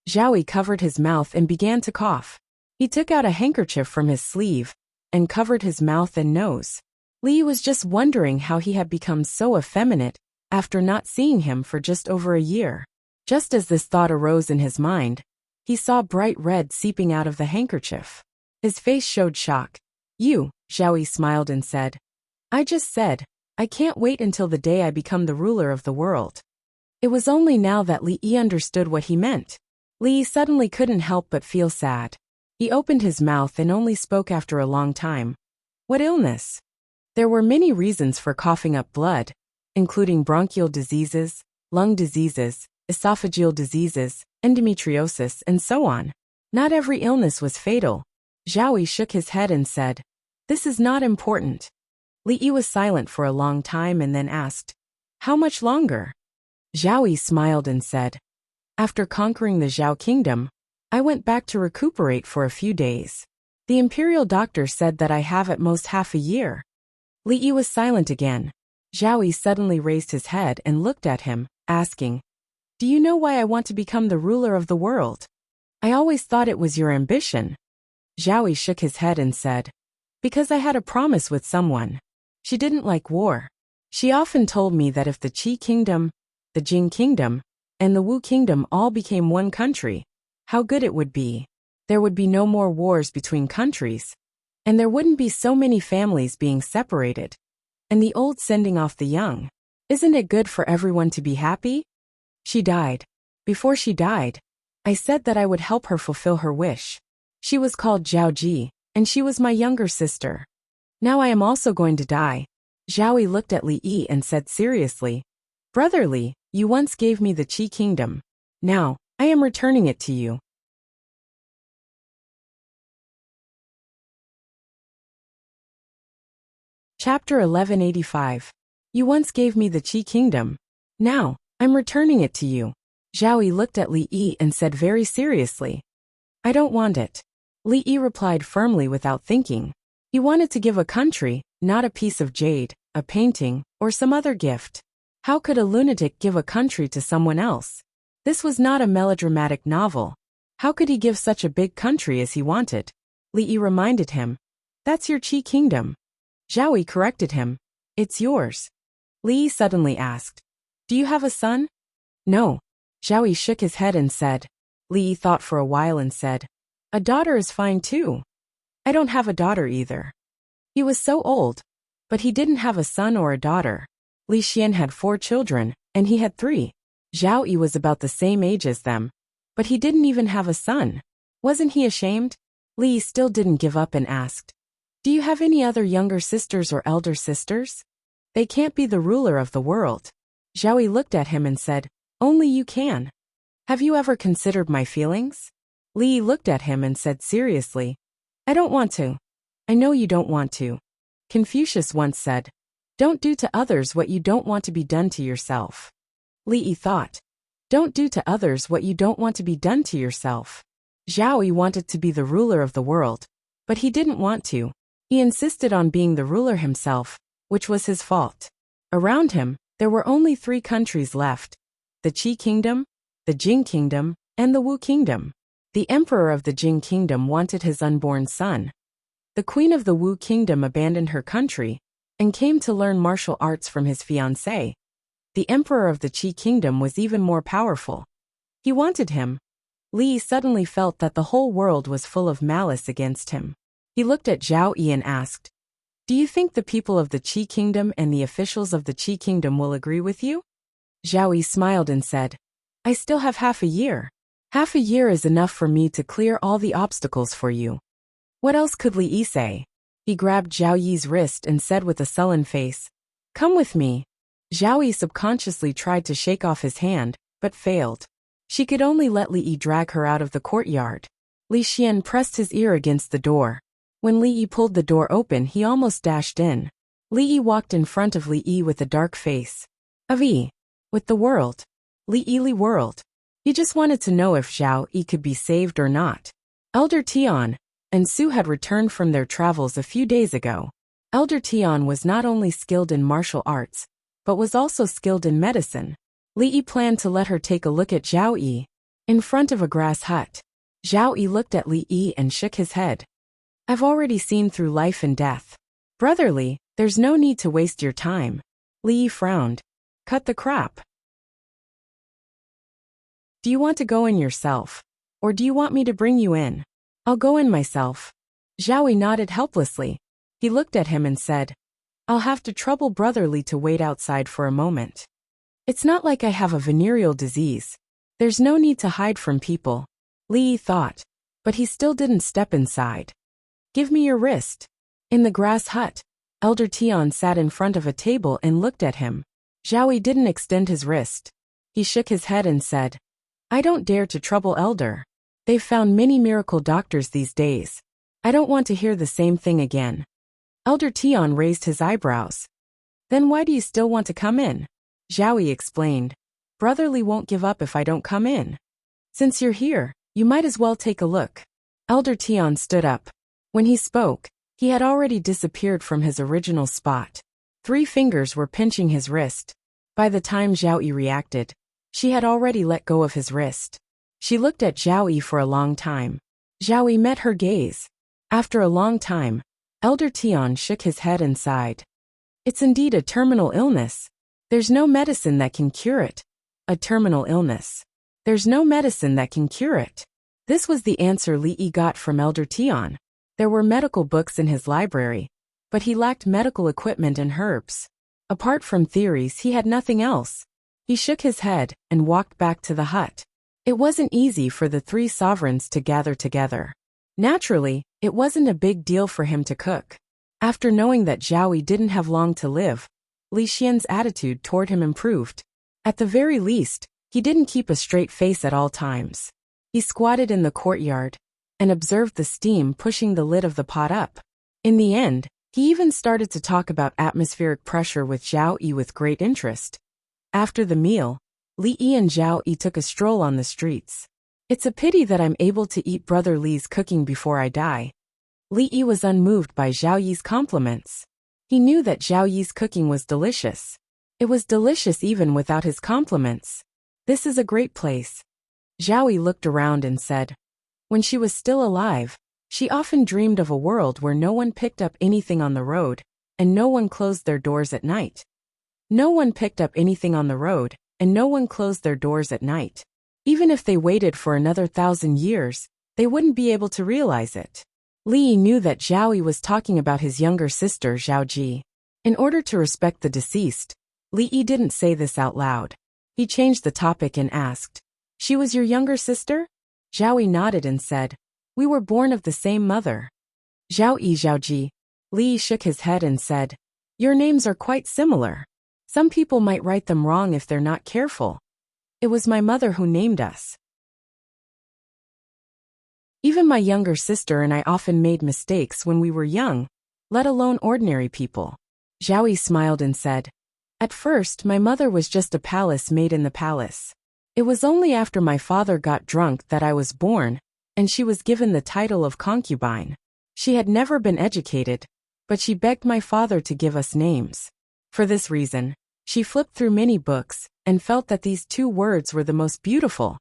Zhao Yi covered his mouth and began to cough. He took out a handkerchief from his sleeve and covered his mouth and nose. Li Yi was just wondering how he had become so effeminate after not seeing him for just over a year. Just as this thought arose in his mind, he saw bright red seeping out of the handkerchief. His face showed shock. "You," Zhao Yi smiled and said, "I just said, I can't wait until the day I become the ruler of the world." It was only now that Li Yi understood what he meant. Li Yi suddenly couldn't help but feel sad. He opened his mouth and only spoke after a long time. "What illness?" There were many reasons for coughing up blood, including bronchial diseases, lung diseases, esophageal diseases, endometriosis, and so on. Not every illness was fatal. Zhao Yi shook his head and said, "This is not important." Li Yi was silent for a long time and then asked, "How much longer?" Zhao Yi smiled and said, "After conquering the Zhao Kingdom, I went back to recuperate for a few days. The imperial doctor said that I have at most half a year." Li Yi was silent again. Zhao Yi suddenly raised his head and looked at him, asking, "Do you know why I want to become the ruler of the world? I always thought it was your ambition." Zhao Yi shook his head and said, "Because I had a promise with someone. She didn't like war. She often told me that if the Qi Kingdom, the Jing Kingdom, and the Wu Kingdom all became one country, how good it would be. There would be no more wars between countries, and there wouldn't be so many families being separated, and the old sending off the young. Isn't it good for everyone to be happy?" She died. Before she died, I said that I would help her fulfill her wish. She was called Zhao Ji, and she was my younger sister. Now I am also going to die. Zhao Yi looked at Li Yi and said seriously, "Brother Li, you once gave me the Qi Kingdom. Now, I am returning it to you." Chapter 1185. You once gave me the Qi Kingdom. Now, I'm returning it to you. Zhao Yi looked at Li Yi and said very seriously. I don't want it. Li Yi replied firmly without thinking. He wanted to give a country, not a piece of jade, a painting, or some other gift. How could a lunatic give a country to someone else? This was not a melodramatic novel. How could he give such a big country as he wanted? Li Yi reminded him. That's your Qi Kingdom. Zhao Yi corrected him. It's yours. Li Yi suddenly asked. Do you have a son? No. Zhao Yi shook his head and said. Li Yi thought for a while and said. A daughter is fine too. I don't have a daughter either. He was so old. But he didn't have a son or a daughter. Li Xian had 4 children, and he had 3. Zhao Yi was about the same age as them. But he didn't even have a son. Wasn't he ashamed? Li Yi still didn't give up and asked. Do you have any other younger sisters or elder sisters? They can't be the ruler of the world. Zhao Yi looked at him and said, Only you can. Have you ever considered my feelings? Li Yi looked at him and said seriously, I don't want to. I know you don't want to. Confucius once said, Don't do to others what you don't want to be done to yourself. Li Yi thought, Don't do to others what you don't want to be done to yourself. Zhao Yi wanted to be the ruler of the world, but he didn't want to. He insisted on being the ruler himself, which was his fault. Around him, there were only 3 countries left. The Qi Kingdom, the Jing Kingdom, and the Wu Kingdom. The emperor of the Jing Kingdom wanted his unborn son. The queen of the Wu Kingdom abandoned her country and came to learn martial arts from his fiancé. The emperor of the Qi Kingdom was even more powerful. He wanted him. Li suddenly felt that the whole world was full of malice against him. He looked at Zhao Yi and asked, Do you think the people of the Qi Kingdom and the officials of the Qi Kingdom will agree with you? Zhao Yi smiled and said, I still have half a year. Half a year is enough for me to clear all the obstacles for you. What else could Li Yi say? He grabbed Zhao Yi's wrist and said with a sullen face, Come with me. Zhao Yi subconsciously tried to shake off his hand, but failed. She could only let Li Yi drag her out of the courtyard. Li Xian pressed his ear against the door. When Li Yi pulled the door open, he almost dashed in. Li Yi walked in front of Li Yi with a dark face. Avi. With the world. Li Yi world. He just wanted to know if Zhao Yi could be saved or not. Elder Tian and Su had returned from their travels a few days ago. Elder Tian was not only skilled in martial arts, but was also skilled in medicine. Li Yi planned to let her take a look at Zhao Yi in front of a grass hut. Zhao Yi looked at Li Yi and shook his head. I've already seen through life and death. Brotherly, there's no need to waste your time. Li Yi frowned. Cut the crap. Do you want to go in yourself? Or do you want me to bring you in? I'll go in myself. Zhao Yi nodded helplessly. He looked at him and said, I'll have to trouble Brotherly to wait outside for a moment. It's not like I have a venereal disease. There's no need to hide from people. Li Yi thought. But he still didn't step inside. Give me your wrist. In the grass hut, Elder Tian sat in front of a table and looked at him. Zhao Yi didn't extend his wrist. He shook his head and said, I don't dare to trouble Elder. They've found many miracle doctors these days. I don't want to hear the same thing again. Elder Tian raised his eyebrows. Then why do you still want to come in? Zhao Yi explained. Brotherly won't give up if I don't come in. Since you're here, you might as well take a look. Elder Tian stood up. When he spoke, he had already disappeared from his original spot. 3 fingers were pinching his wrist. By the time Zhao Yi reacted, she had already let go of his wrist. She looked at Zhao Yi for a long time. Zhao Yi met her gaze. After a long time, Elder Tian shook his head and sighed. It's indeed a terminal illness. There's no medicine that can cure it. A terminal illness. There's no medicine that can cure it. This was the answer Li Yi got from Elder Tian. There were medical books in his library, but he lacked medical equipment and herbs. Apart from theories, he had nothing else. He shook his head and walked back to the hut. It wasn't easy for the 3 sovereigns to gather together. Naturally, it wasn't a big deal for him to cook. After knowing that Zhao Yi didn't have long to live, Li Xian's attitude toward him improved. At the very least, he didn't keep a straight face at all times. He squatted in the courtyard and observed the steam pushing the lid of the pot up. In the end, He even started to talk about atmospheric pressure with Zhao Yi with great interest. After the meal, Li Yi and Zhao Yi took a stroll on the streets. It's a pity that I'm able to eat Brother Li's cooking before I die. Li Yi was unmoved by Zhao Yi's compliments. He knew that Zhao Yi's cooking was delicious. It was delicious even without his compliments. This is a great place. Zhao Yi looked around and said, when she was still alive, she often dreamed of a world where no one picked up anything on the road, and no one closed their doors at night. No one picked up anything on the road, and no one closed their doors at night. Even if they waited for another 1,000 years, they wouldn't be able to realize it. Li Yi knew that Zhao Yi was talking about his younger sister Zhao Ji. In order to respect the deceased, Li Yi didn't say this out loud. He changed the topic and asked, she was your younger sister? Zhao Yi nodded and said, we were born of the same mother. Zhao Yi Zhao Ji. Li Yi shook his head and said, your names are quite similar. Some people might write them wrong if they're not careful. It was my mother who named us. Even my younger sister and I often made mistakes when we were young, let alone ordinary people. Zhao Yi smiled and said, at first my mother was just a palace maid in the palace. It was only after my father got drunk that I was born, and she was given the title of concubine. She had never been educated, but she begged my father to give us names. For this reason, she flipped through many books and felt that these 2 words were the most beautiful.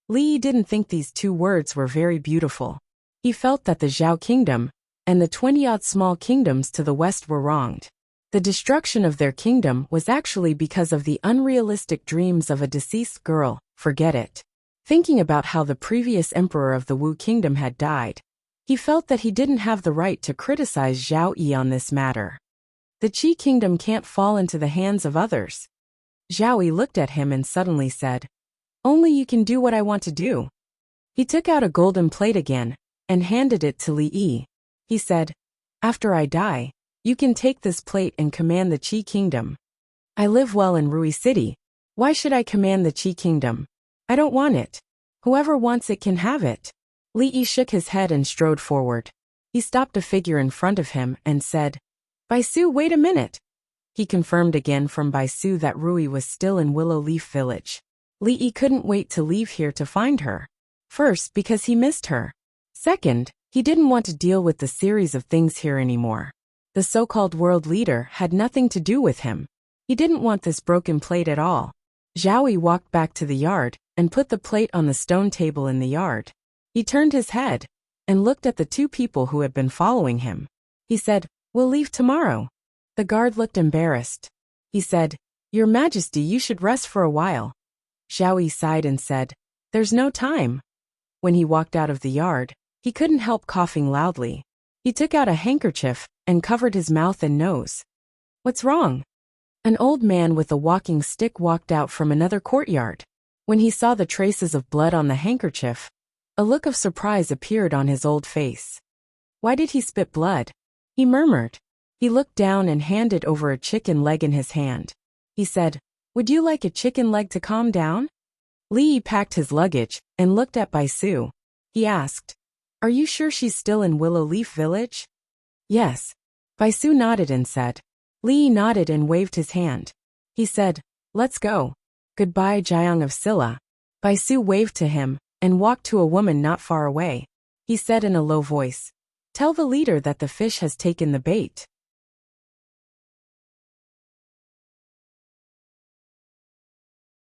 Li Yi didn't think these 2 words were very beautiful. He felt that the Zhao kingdom and the 20-odd small kingdoms to the west were wronged. The destruction of their kingdom was actually because of the unrealistic dreams of a deceased girl, forget it. Thinking about how the previous emperor of the Wu kingdom had died, he felt that he didn't have the right to criticize Zhao Yi on this matter. The Qi kingdom can't fall into the hands of others. Zhao Yi looked at him and suddenly said, only you can do what I want to do. He took out a golden plate again and handed it to Li Yi. He said, after I die, you can take this plate and command the Qi kingdom. I live well in Rui City. Why should I command the Qi kingdom? I don't want it. Whoever wants it can have it. Li Yi shook his head and strode forward. He stopped a figure in front of him and said, Baisu, wait a minute. He confirmed again from Baisu that Rui was still in Willow Leaf Village. Li Yi couldn't wait to leave here to find her. First, because he missed her. Second, he didn't want to deal with the series of things here anymore. The so-called world leader had nothing to do with him. He didn't want this broken plate at all. Zhao Yi walked back to the yard and put the plate on the stone table in the yard. He turned his head and looked at the 2 people who had been following him. He said, we'll leave tomorrow. The guard looked embarrassed. He said, Your Majesty, you should rest for a while. Zhao Yi sighed and said, there's no time. When he walked out of the yard, he couldn't help coughing loudly. He took out a handkerchief and covered his mouth and nose. What's wrong? An old man with a walking stick walked out from another courtyard. When he saw the traces of blood on the handkerchief, a look of surprise appeared on his old face. Why did he spit blood? He murmured. He looked down and handed over a chicken leg in his hand. He said, would you like a chicken leg to calm down? Li Yi packed his luggage and looked at Baisu. He asked, are you sure she's still in Willow Leaf Village? Yes. Baisu nodded and said. Li Yi nodded and waved his hand. He said, let's go. Goodbye, Jiang of Silla. Baisu waved to him and walked to a woman not far away. He said in a low voice, tell the leader that the fish has taken the bait.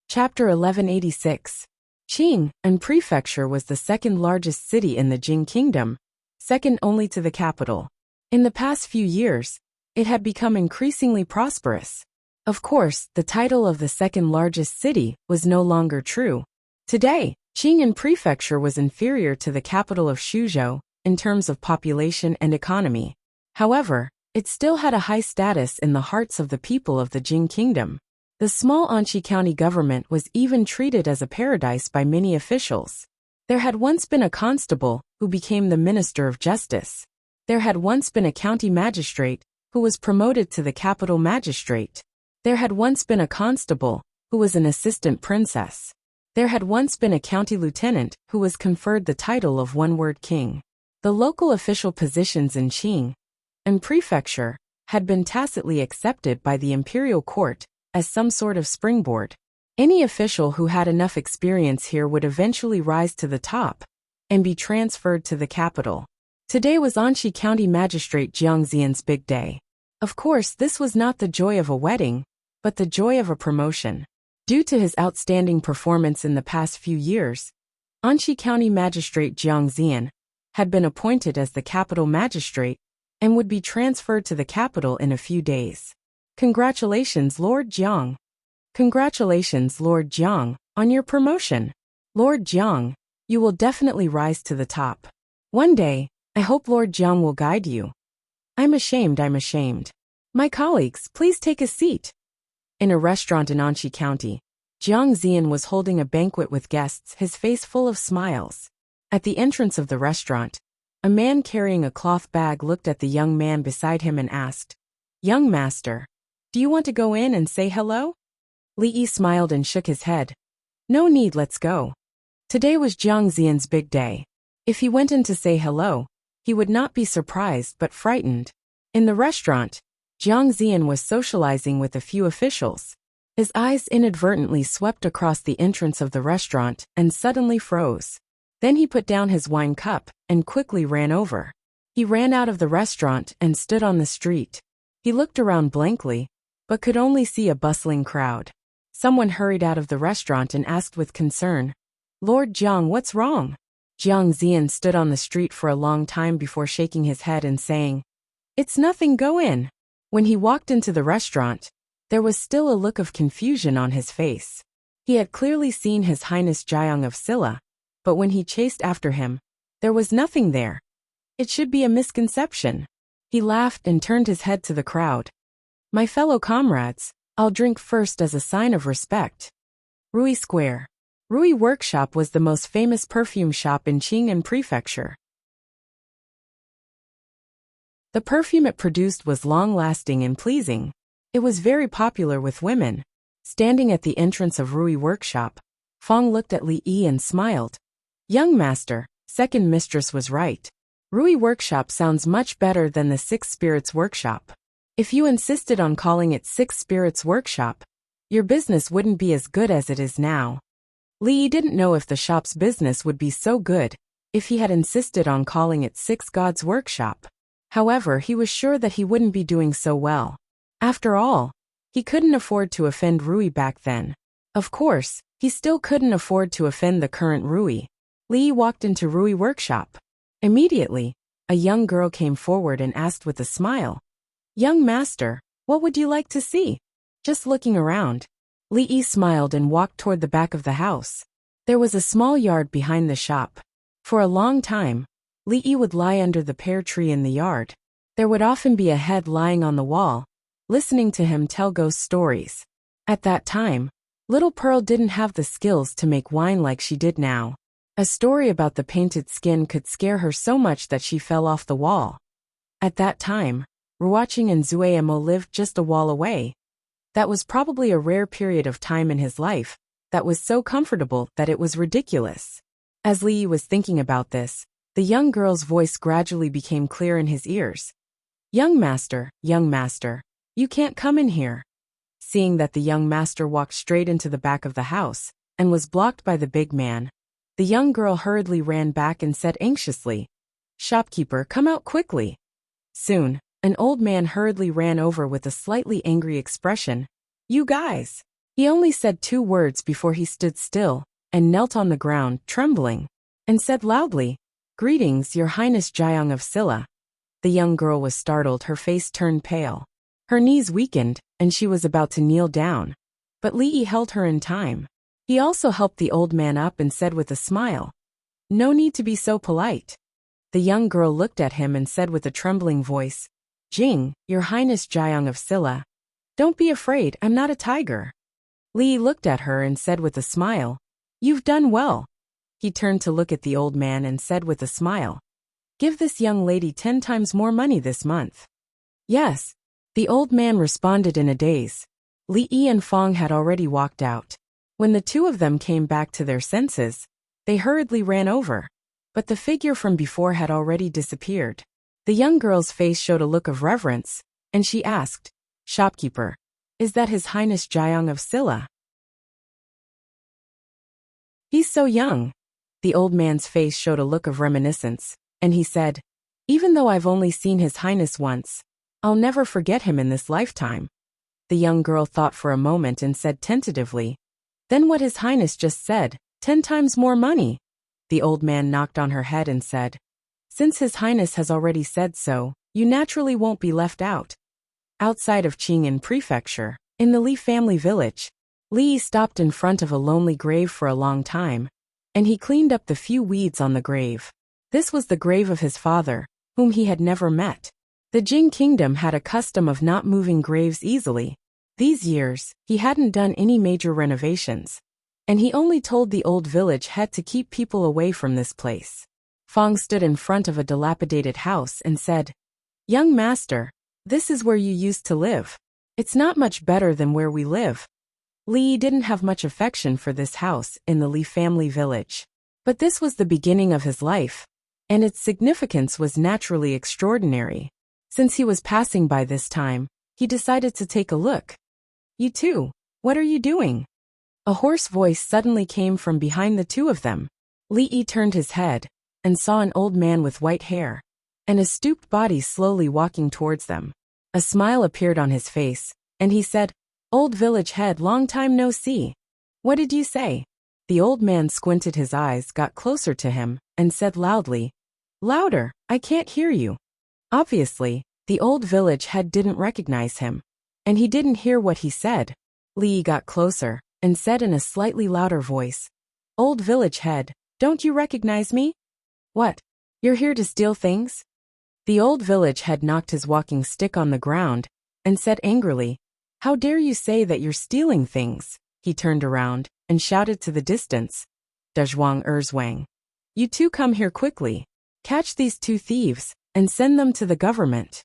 Chapter 1186. Qing and Prefecture was the second largest city in the Jing Kingdom, second only to the capital. In the past few years, it had become increasingly prosperous. Of course, the title of the second largest city was no longer true. Today, Qing and Prefecture was inferior to the capital of Shuzhou in terms of population and economy. However, it still had a high status in the hearts of the people of the Jing Kingdom. The small Anqi County government was even treated as a paradise by many officials. There had once been a constable who became the Minister of Justice. There had once been a county magistrate who was promoted to the capital magistrate. There had once been a constable who was an assistant princess. There had once been a county lieutenant who was conferred the title of one-word king. The local official positions in Qing and prefecture had been tacitly accepted by the imperial court as some sort of springboard. Any official who had enough experience here would eventually rise to the top and be transferred to the capital. Today was Anxi County Magistrate Jiang Xian's big day. Of course, this was not the joy of a wedding, but the joy of a promotion. Due to his outstanding performance in the past few years, Anxi County Magistrate Jiang Xian had been appointed as the capital magistrate and would be transferred to the capital in a few days. Congratulations, Lord Jiang. Congratulations, Lord Jiang, on your promotion. Lord Jiang, you will definitely rise to the top. One day, I hope Lord Jiang will guide you. I'm ashamed. My colleagues, please take a seat. In a restaurant in Anxi County, Jiang Xian was holding a banquet with guests, his face full of smiles. At the entrance of the restaurant, a man carrying a cloth bag looked at the young man beside him and asked, "Young master, do you want to go in and say hello?" Li Yi smiled and shook his head. "No need, let's go." Today was Jiang Xian's big day. If he went in to say hello, he would not be surprised but frightened. In the restaurant, Jiang Xian was socializing with a few officials. His eyes inadvertently swept across the entrance of the restaurant and suddenly froze. Then he put down his wine cup and quickly ran over. He ran out of the restaurant and stood on the street. He looked around blankly, but could only see a bustling crowd. Someone hurried out of the restaurant and asked with concern, "Lord Jiang, what's wrong?" Jiang Xian stood on the street for a long time before shaking his head and saying, "It's nothing, go in." When he walked into the restaurant, there was still a look of confusion on his face. He had clearly seen His Highness Jiang of Silla, but when he chased after him, there was nothing there. It should be a misconception. He laughed and turned his head to the crowd. "My fellow comrades, I'll drink first as a sign of respect." Rui Square. Rui Workshop was the most famous perfume shop in Qing'an Prefecture. The perfume it produced was long-lasting and pleasing. It was very popular with women. Standing at the entrance of Rui Workshop, Fong looked at Li Yi and smiled. "Young master, second mistress was right. Rui Workshop sounds much better than the Six Spirits Workshop. If you insisted on calling it Six Spirits Workshop, your business wouldn't be as good as it is now." Li Yi didn't know if the shop's business would be so good if he had insisted on calling it Six Gods Workshop. However, he was sure that he wouldn't be doing so well. After all, he couldn't afford to offend Rui back then. Of course, he still couldn't afford to offend the current Rui. Li Yi walked into Rui Workshop. Immediately, a young girl came forward and asked with a smile, "Young master, what would you like to see?" "Just looking around." Li Yi smiled and walked toward the back of the house. There was a small yard behind the shop. For a long time, Li Yi would lie under the pear tree in the yard. There would often be a head lying on the wall, listening to him tell ghost stories. At that time, little Pearl didn't have the skills to make wine like she did now. A story about the painted skin could scare her so much that she fell off the wall. At that time, Ruoqing and Zuemo lived just a wall away. That was probably a rare period of time in his life that was so comfortable that it was ridiculous. As Li Yi was thinking about this, the young girl's voice gradually became clear in his ears. Young master, you can't come in here." Seeing that the young master walked straight into the back of the house and was blocked by the big man, the young girl hurriedly ran back and said anxiously, "Shopkeeper, come out quickly." Soon, an old man hurriedly ran over with a slightly angry expression. "You guys." He only said 2 words before he stood still and knelt on the ground, trembling, and said loudly, "Greetings, Your Highness Jiang of Silla." The young girl was startled, her face turned pale. Her knees weakened, and she was about to kneel down. But Li Yi held her in time. He also helped the old man up and said with a smile, "No need to be so polite." The young girl looked at him and said with a trembling voice, "Jing, Your Highness Jiang of Silla. Don't be afraid, I'm not a tiger." Li Yi looked at her and said with a smile, "You've done well." He turned to look at the old man and said with a smile, "Give this young lady 10 times more money this month." "Yes." The old man responded in a daze. Li Yi and Fong had already walked out. When the 2 of them came back to their senses, they hurriedly ran over. But the figure from before had already disappeared. The young girl's face showed a look of reverence, and she asked, "Shopkeeper, is that His Highness Jiang of Silla?" "He's so young." The old man's face showed a look of reminiscence, and he said, "Even though I've only seen His Highness once, I'll never forget him in this lifetime." The young girl thought for a moment and said tentatively, "Then what His Highness just said, 10 times more money." The old man knocked on her head and said, "Since His Highness has already said so, you naturally won't be left out." Outside of Qing'an Prefecture, in the Li family village, Li stopped in front of a lonely grave for a long time, and he cleaned up the few weeds on the grave. This was the grave of his father, whom he had never met. The Jing kingdom had a custom of not moving graves easily. These years, he hadn't done any major renovations, and he only told the old village head to keep people away from this place. Fong stood in front of a dilapidated house and said, "Young master, this is where you used to live. It's not much better than where we live." Li didn't have much affection for this house in the Li family village. But this was the beginning of his life, and its significance was naturally extraordinary. Since he was passing by this time, he decided to take a look. "You two, what are you doing?" A hoarse voice suddenly came from behind the two of them. Li turned his head and saw an old man with white hair and a stooped body slowly walking towards them. A smile appeared on his face, and he said, "Old village head, long time no see. What did you say?" The old man squinted his eyes, got closer to him, and said loudly, "Louder, I can't hear you." Obviously, the old village head didn't recognize him, and he didn't hear what he said. Li got closer and said in a slightly louder voice, "Old village head, don't you recognize me?" "What? You're here to steal things?" The old village head knocked his walking stick on the ground and said angrily, "How dare you say that you're stealing things?" He turned around and shouted to the distance, "Dazhuang Erzwang, you two come here quickly. Catch these 2 thieves and send them to the government."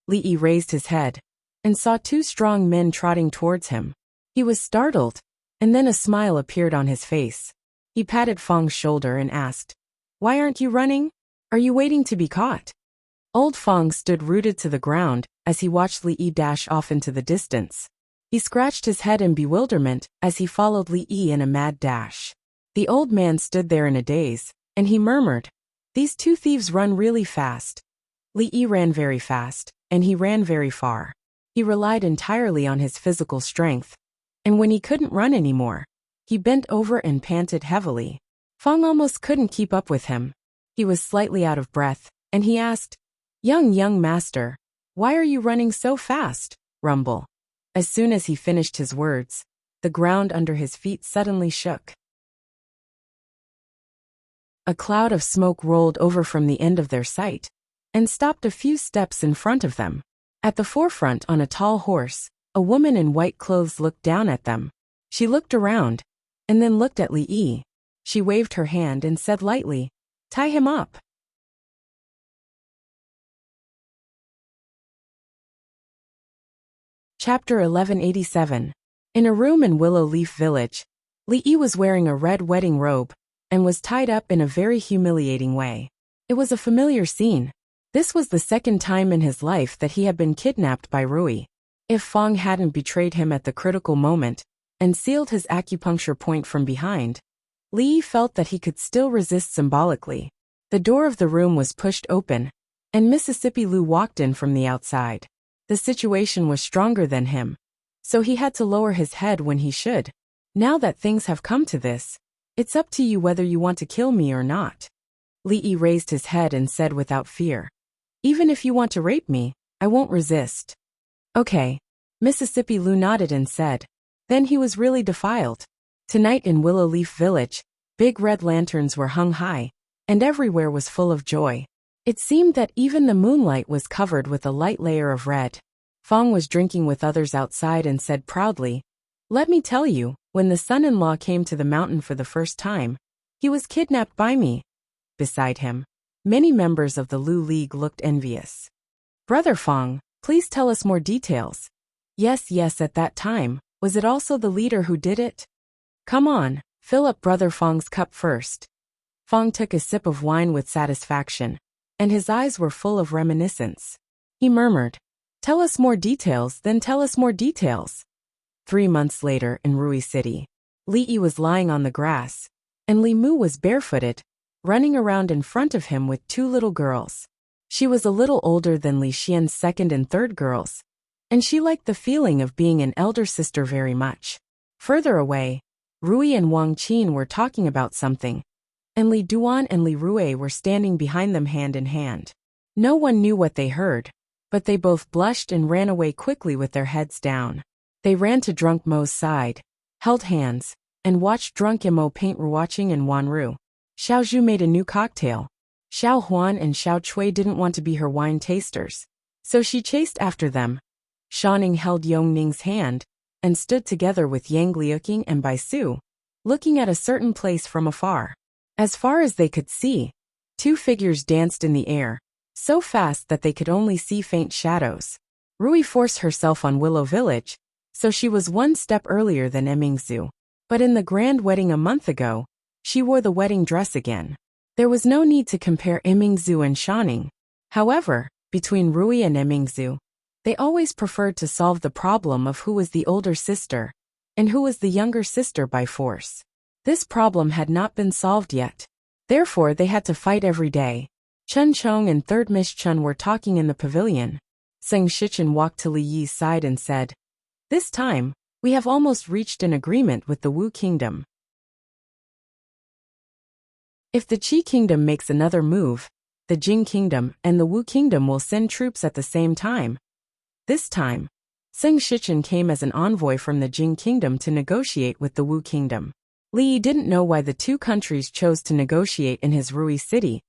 Li raised his head and saw 2 strong men trotting towards him. He was startled, and then a smile appeared on his face. He patted Fong's shoulder and asked, "Why aren't you running? Are you waiting to be caught?" Old Fong stood rooted to the ground as he watched Li dash off into the distance. He scratched his head in bewilderment as he followed Li in a mad dash. The old man stood there in a daze, and he murmured, "These 2 thieves run really fast." Li ran very fast, and he ran very far. He relied entirely on his physical strength, and when he couldn't run anymore, he bent over and panted heavily. Fong almost couldn't keep up with him. He was slightly out of breath, and he asked, Young master, why are you running so fast?" Rumble. As soon as he finished his words, the ground under his feet suddenly shook. A cloud of smoke rolled over from the end of their sight and stopped a few steps in front of them. At the forefront, on a tall horse, a woman in white clothes looked down at them. She looked around and then looked at Li. She waved her hand and said lightly, "Tie him up." Chapter 1187. In a room in Willow Leaf Village, Li was wearing a red wedding robe and was tied up in a very humiliating way. It was a familiar scene. This was the 2nd time in his life that he had been kidnapped by Rui. If Fong hadn't betrayed him at the critical moment and sealed his acupuncture point from behind, Li felt that he could still resist symbolically. The door of the room was pushed open, and Mississippi Lu walked in from the outside. The situation was stronger than him, so he had to lower his head when he should. "Now that things have come to this, it's up to you whether you want to kill me or not." Li raised his head and said without fear, "Even if you want to rape me, I won't resist." "Okay." Mississippi Lu nodded and said. Then he was really defiled. Tonight in Willow Leaf Village, big red lanterns were hung high, and everywhere was full of joy. It seemed that even the moonlight was covered with a light layer of red. Fong was drinking with others outside and said proudly, "Let me tell you, when the son-in-law came to the mountain for the first time, he was kidnapped by me." Beside him, many members of the Lu League looked envious. "Brother Fong, please tell us more details." Yes, at that time, was it also the leader who did it? "Come on, fill up Brother Fong's cup first." Fong took a sip of wine with satisfaction, and his eyes were full of reminiscence. He murmured, "Tell us more details, then tell us more details." 3 months later in Rui City, Li Yi was lying on the grass, and Li Mu was barefooted, running around in front of him with 2 little girls. She was a little older than Li Xian's second and third girls, and she liked the feeling of being an elder sister very much. Further away, Rui and Wang Qin were talking about something, and Li Duan and Li Rui were standing behind them hand in hand. No one knew what they heard, but they both blushed and ran away quickly with their heads down. They ran to Drunk Mo's side, held hands, and watched Drunk Mo paint Ruoqing and Wanru. Xiao Zhu made a new cocktail. Xiao Huan and Xiao Chui didn't want to be her wine tasters, so she chased after them. Shanning held Yong Ning's hand and stood together with Yang Liuqing and Bai Su, looking at a certain place from afar. As far as they could see, 2 figures danced in the air, so fast that they could only see faint shadows. Rui forced herself on Willow Village, so she was 1 step earlier than Emingzu. But in the grand wedding a month ago, she wore the wedding dress again. There was no need to compare Emingzu and Shanning. However, between Rui and Emingzu, they always preferred to solve the problem of who was the older sister and who was the younger sister by force. This problem had not been solved yet. Therefore, they had to fight every day. Chen Chong and third Miss Chen were talking in the pavilion. Seng Shichen walked to Li Yi's side and said, "This time, we have almost reached an agreement with the Wu Kingdom. If the Qi Kingdom makes another move, the Jing Kingdom and the Wu Kingdom will send troops at the same time." This time, Seng Shichen came as an envoy from the Jing Kingdom to negotiate with the Wu Kingdom. Li Yi didn't know why the 2 countries chose to negotiate in his Rui City.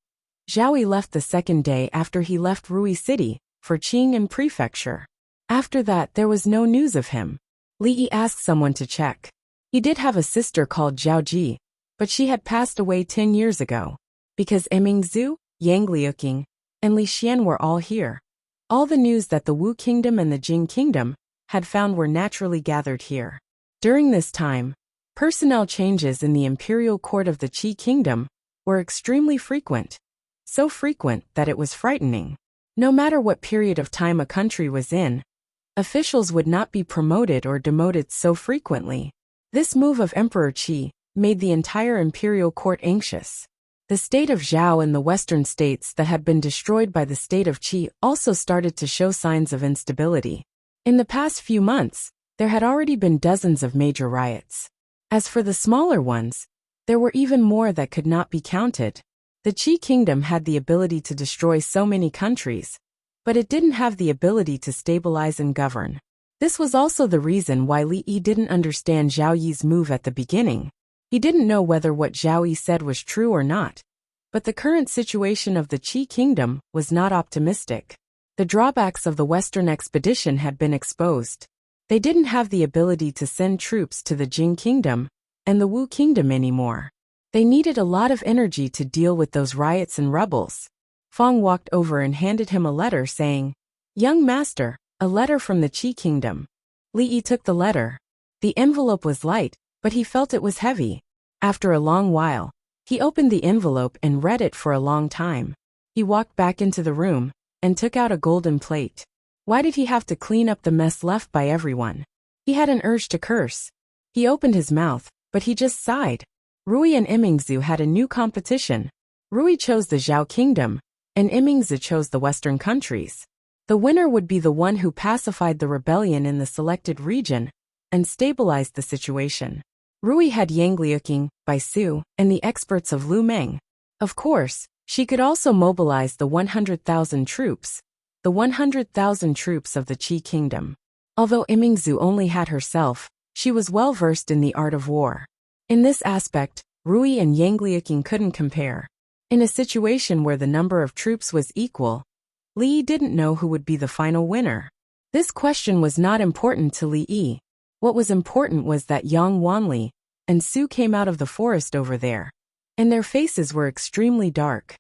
Zhao Yi left the second day after he left Rui City for Qing'an Prefecture. After that, there was no news of him. Li Yi asked someone to check. He did have a sister called Zhao Ji, but she had passed away 10 years ago. Because Emingzu, Yang Liuqing, and Li Xian were all here. All the news that the Wu Kingdom and the Jing Kingdom had found were naturally gathered here. During this time, personnel changes in the imperial court of the Qi Kingdom were extremely frequent. So frequent that it was frightening. No matter what period of time a country was in, officials would not be promoted or demoted so frequently. This move of Emperor Qi made the entire imperial court anxious. The state of Zhao and the western states that had been destroyed by the state of Qi also started to show signs of instability. In the past few months, there had already been dozens of major riots. As for the smaller ones, there were even more that could not be counted. The Qi Kingdom had the ability to destroy so many countries, but it didn't have the ability to stabilize and govern. This was also the reason why Li Yi didn't understand Zhao Yi's move at the beginning. He didn't know whether what Zhao Yi said was true or not, but the current situation of the Qi Kingdom was not optimistic. The drawbacks of the Western expedition had been exposed. They didn't have the ability to send troops to the Jing Kingdom and the Wu Kingdom anymore. They needed a lot of energy to deal with those riots and rebels. Fong walked over and handed him a letter saying, "Young master, a letter from the Qi Kingdom." Li Yi took the letter. The envelope was light, but he felt it was heavy. After a long while, he opened the envelope and read it for a long time. He walked back into the room and took out a golden plate. Why did he have to clean up the mess left by everyone? He had an urge to curse. He opened his mouth, but he just sighed. Rui and Emingzu had a new competition. Rui chose the Zhao Kingdom, and Imingzu chose the Western countries. The winner would be the one who pacified the rebellion in the selected region and stabilized the situation. Rui had Yang Liuqing, Bai Su, and the experts of Lu Meng. Of course, she could also mobilize the 100,000 troops, the 100,000 troops of the Qi Kingdom. Although Imingzu only had herself, she was well versed in the art of war. In this aspect, Rui and Yang Liuqing couldn't compare. In a situation where the number of troops was equal, Li Yi didn't know who would be the final winner. This question was not important to Li Yi. What was important was that Yang Wanli and Su came out of the forest over there, and their faces were extremely dark.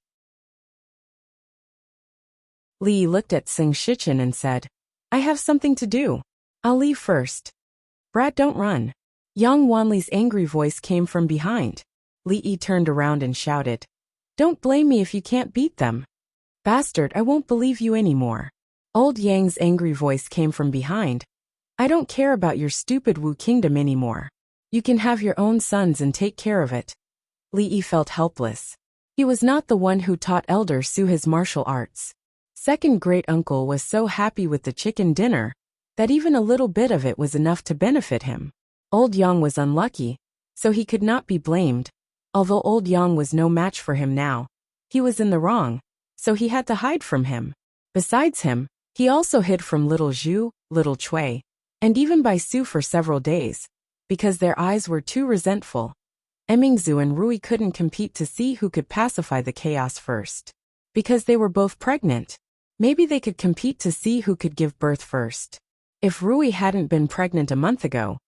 Li Yi looked at Seng Shichen and said, "I have something to do. I'll leave first." "Brat, don't run." Yang Wanli's angry voice came from behind. Li Yi turned around and shouted, "Don't blame me if you can't beat them." Bastard, I won't believe you anymore. Old Yang's angry voice came from behind. I don't care about your stupid Wu Kingdom anymore. You can have your own sons and take care of it. Li Yi felt helpless. He was not the one who taught Elder Su his martial arts. Second great uncle was so happy with the chicken dinner that even a little bit of it was enough to benefit him. Old Yang was unlucky, so he could not be blamed. Although Old Yang was no match for him now, he was in the wrong, so he had to hide from him. Besides him, he also hid from little Zhu, little Cui, and even by Su for several days, because their eyes were too resentful. Emingzu and Rui couldn't compete to see who could pacify the chaos first. Because they were both pregnant, maybe they could compete to see who could give birth first. If Rui hadn't been pregnant a month ago,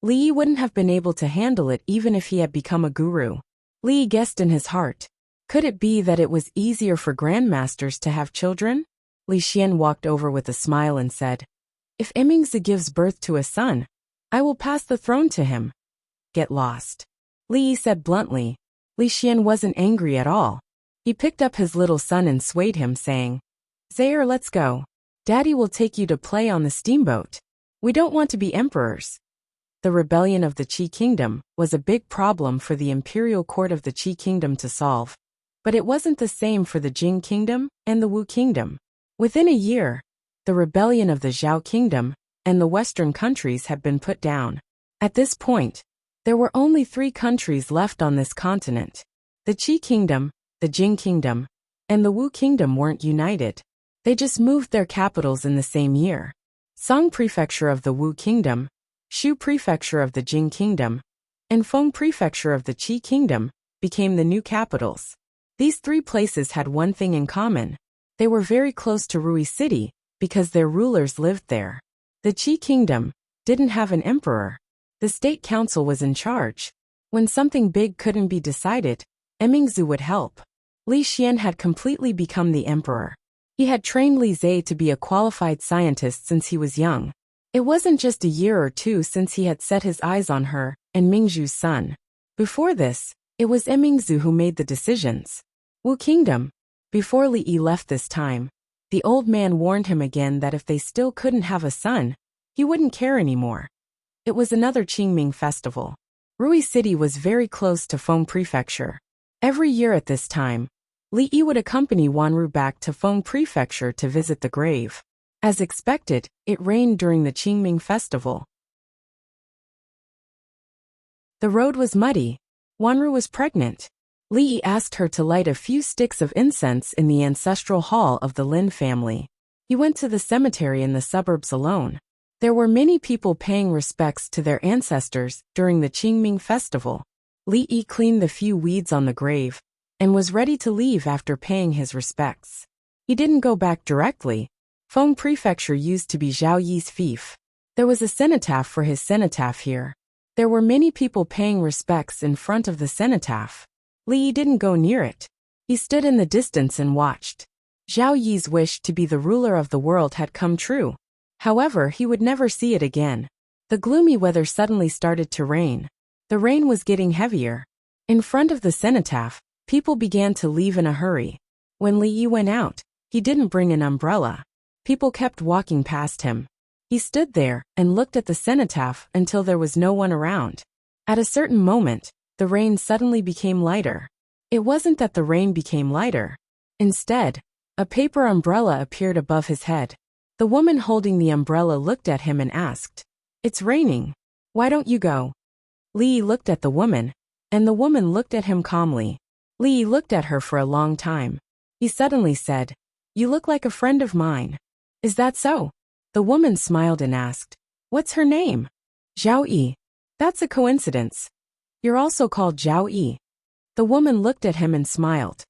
Li Yi wouldn't have been able to handle it even if he had become a guru. Li Yi guessed in his heart. Could it be that it was easier for grandmasters to have children? Li Xian walked over with a smile and said, If Emingzi gives birth to a son, I will pass the throne to him. Get lost. Li Yi said bluntly. Li Xian wasn't angry at all. He picked up his little son and swayed him, saying, Zaire, let's go. Daddy will take you to play on the steamboat. We don't want to be emperors. The rebellion of the Qi Kingdom was a big problem for the imperial court of the Qi Kingdom to solve. But it wasn't the same for the Jing Kingdom and the Wu Kingdom. Within a year, the rebellion of the Zhao Kingdom and the Western countries had been put down. At this point, there were only 3 countries left on this continent. The Qi Kingdom, the Jing Kingdom, and the Wu Kingdom weren't united. They just moved their capitals in the same year. Song Prefecture of the Wu Kingdom, Shu Prefecture of the Jing Kingdom, and Feng Prefecture of the Qi Kingdom became the new capitals. These 3 places had one thing in common. They were very close to Rui City because their rulers lived there. The Qi Kingdom didn't have an emperor. The state council was in charge. When something big couldn't be decided, Emingzu would help. Li Xian had completely become the emperor. He had trained Li Zhe to be a qualified scientist since he was young. It wasn't just a year or 2 since he had set his eyes on her and Mingzhu's son. Before this, it was Emingzu who made the decisions. Wu Kingdom. Before Li Yi left this time, the old man warned him again that if they still couldn't have a son, he wouldn't care anymore. It was another Qingming festival. Rui City was very close to Feng Prefecture. Every year at this time, Li Yi would accompany Wanru back to Feng Prefecture to visit the grave. As expected, it rained during the Qingming festival. The road was muddy. Wanru was pregnant. Li Yi asked her to light a few sticks of incense in the ancestral hall of the Lin family. He went to the cemetery in the suburbs alone. There were many people paying respects to their ancestors during the Qingming festival. Li Yi cleaned the few weeds on the grave and was ready to leave after paying his respects. He didn't go back directly. Feng Prefecture used to be Zhao Yi's fief. There was a cenotaph for his cenotaph here. There were many people paying respects in front of the cenotaph. Li Yi didn't go near it. He stood in the distance and watched. Zhao Yi's wish to be the ruler of the world had come true. However, he would never see it again. The gloomy weather suddenly started to rain. The rain was getting heavier. In front of the cenotaph, people began to leave in a hurry. When Li Yi went out, he didn't bring an umbrella. People kept walking past him. He stood there and looked at the cenotaph until there was no one around. At a certain moment, the rain suddenly became lighter. It wasn't that the rain became lighter. Instead, a paper umbrella appeared above his head. The woman holding the umbrella looked at him and asked, It's raining. Why don't you go? Li Yi looked at the woman, and the woman looked at him calmly. Li Yi looked at her for a long time. He suddenly said, You look like a friend of mine. Is that so? The woman smiled and asked, What's her name? Zhao Yi. That's a coincidence. You're also called Zhao Yi. The woman looked at him and smiled.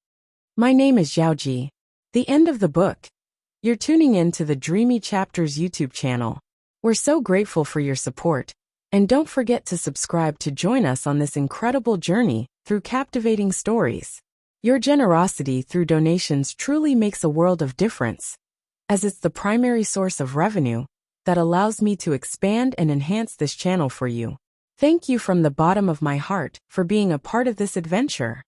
My name is Zhao Ji. The end of the book. You're tuning in to the Dreamy Chapters YouTube channel. We're so grateful for your support, and don't forget to subscribe to join us on this incredible journey through captivating stories. Your generosity through donations truly makes a world of difference, as it's the primary source of revenue that allows me to expand and enhance this channel for you. Thank you from the bottom of my heart for being a part of this adventure.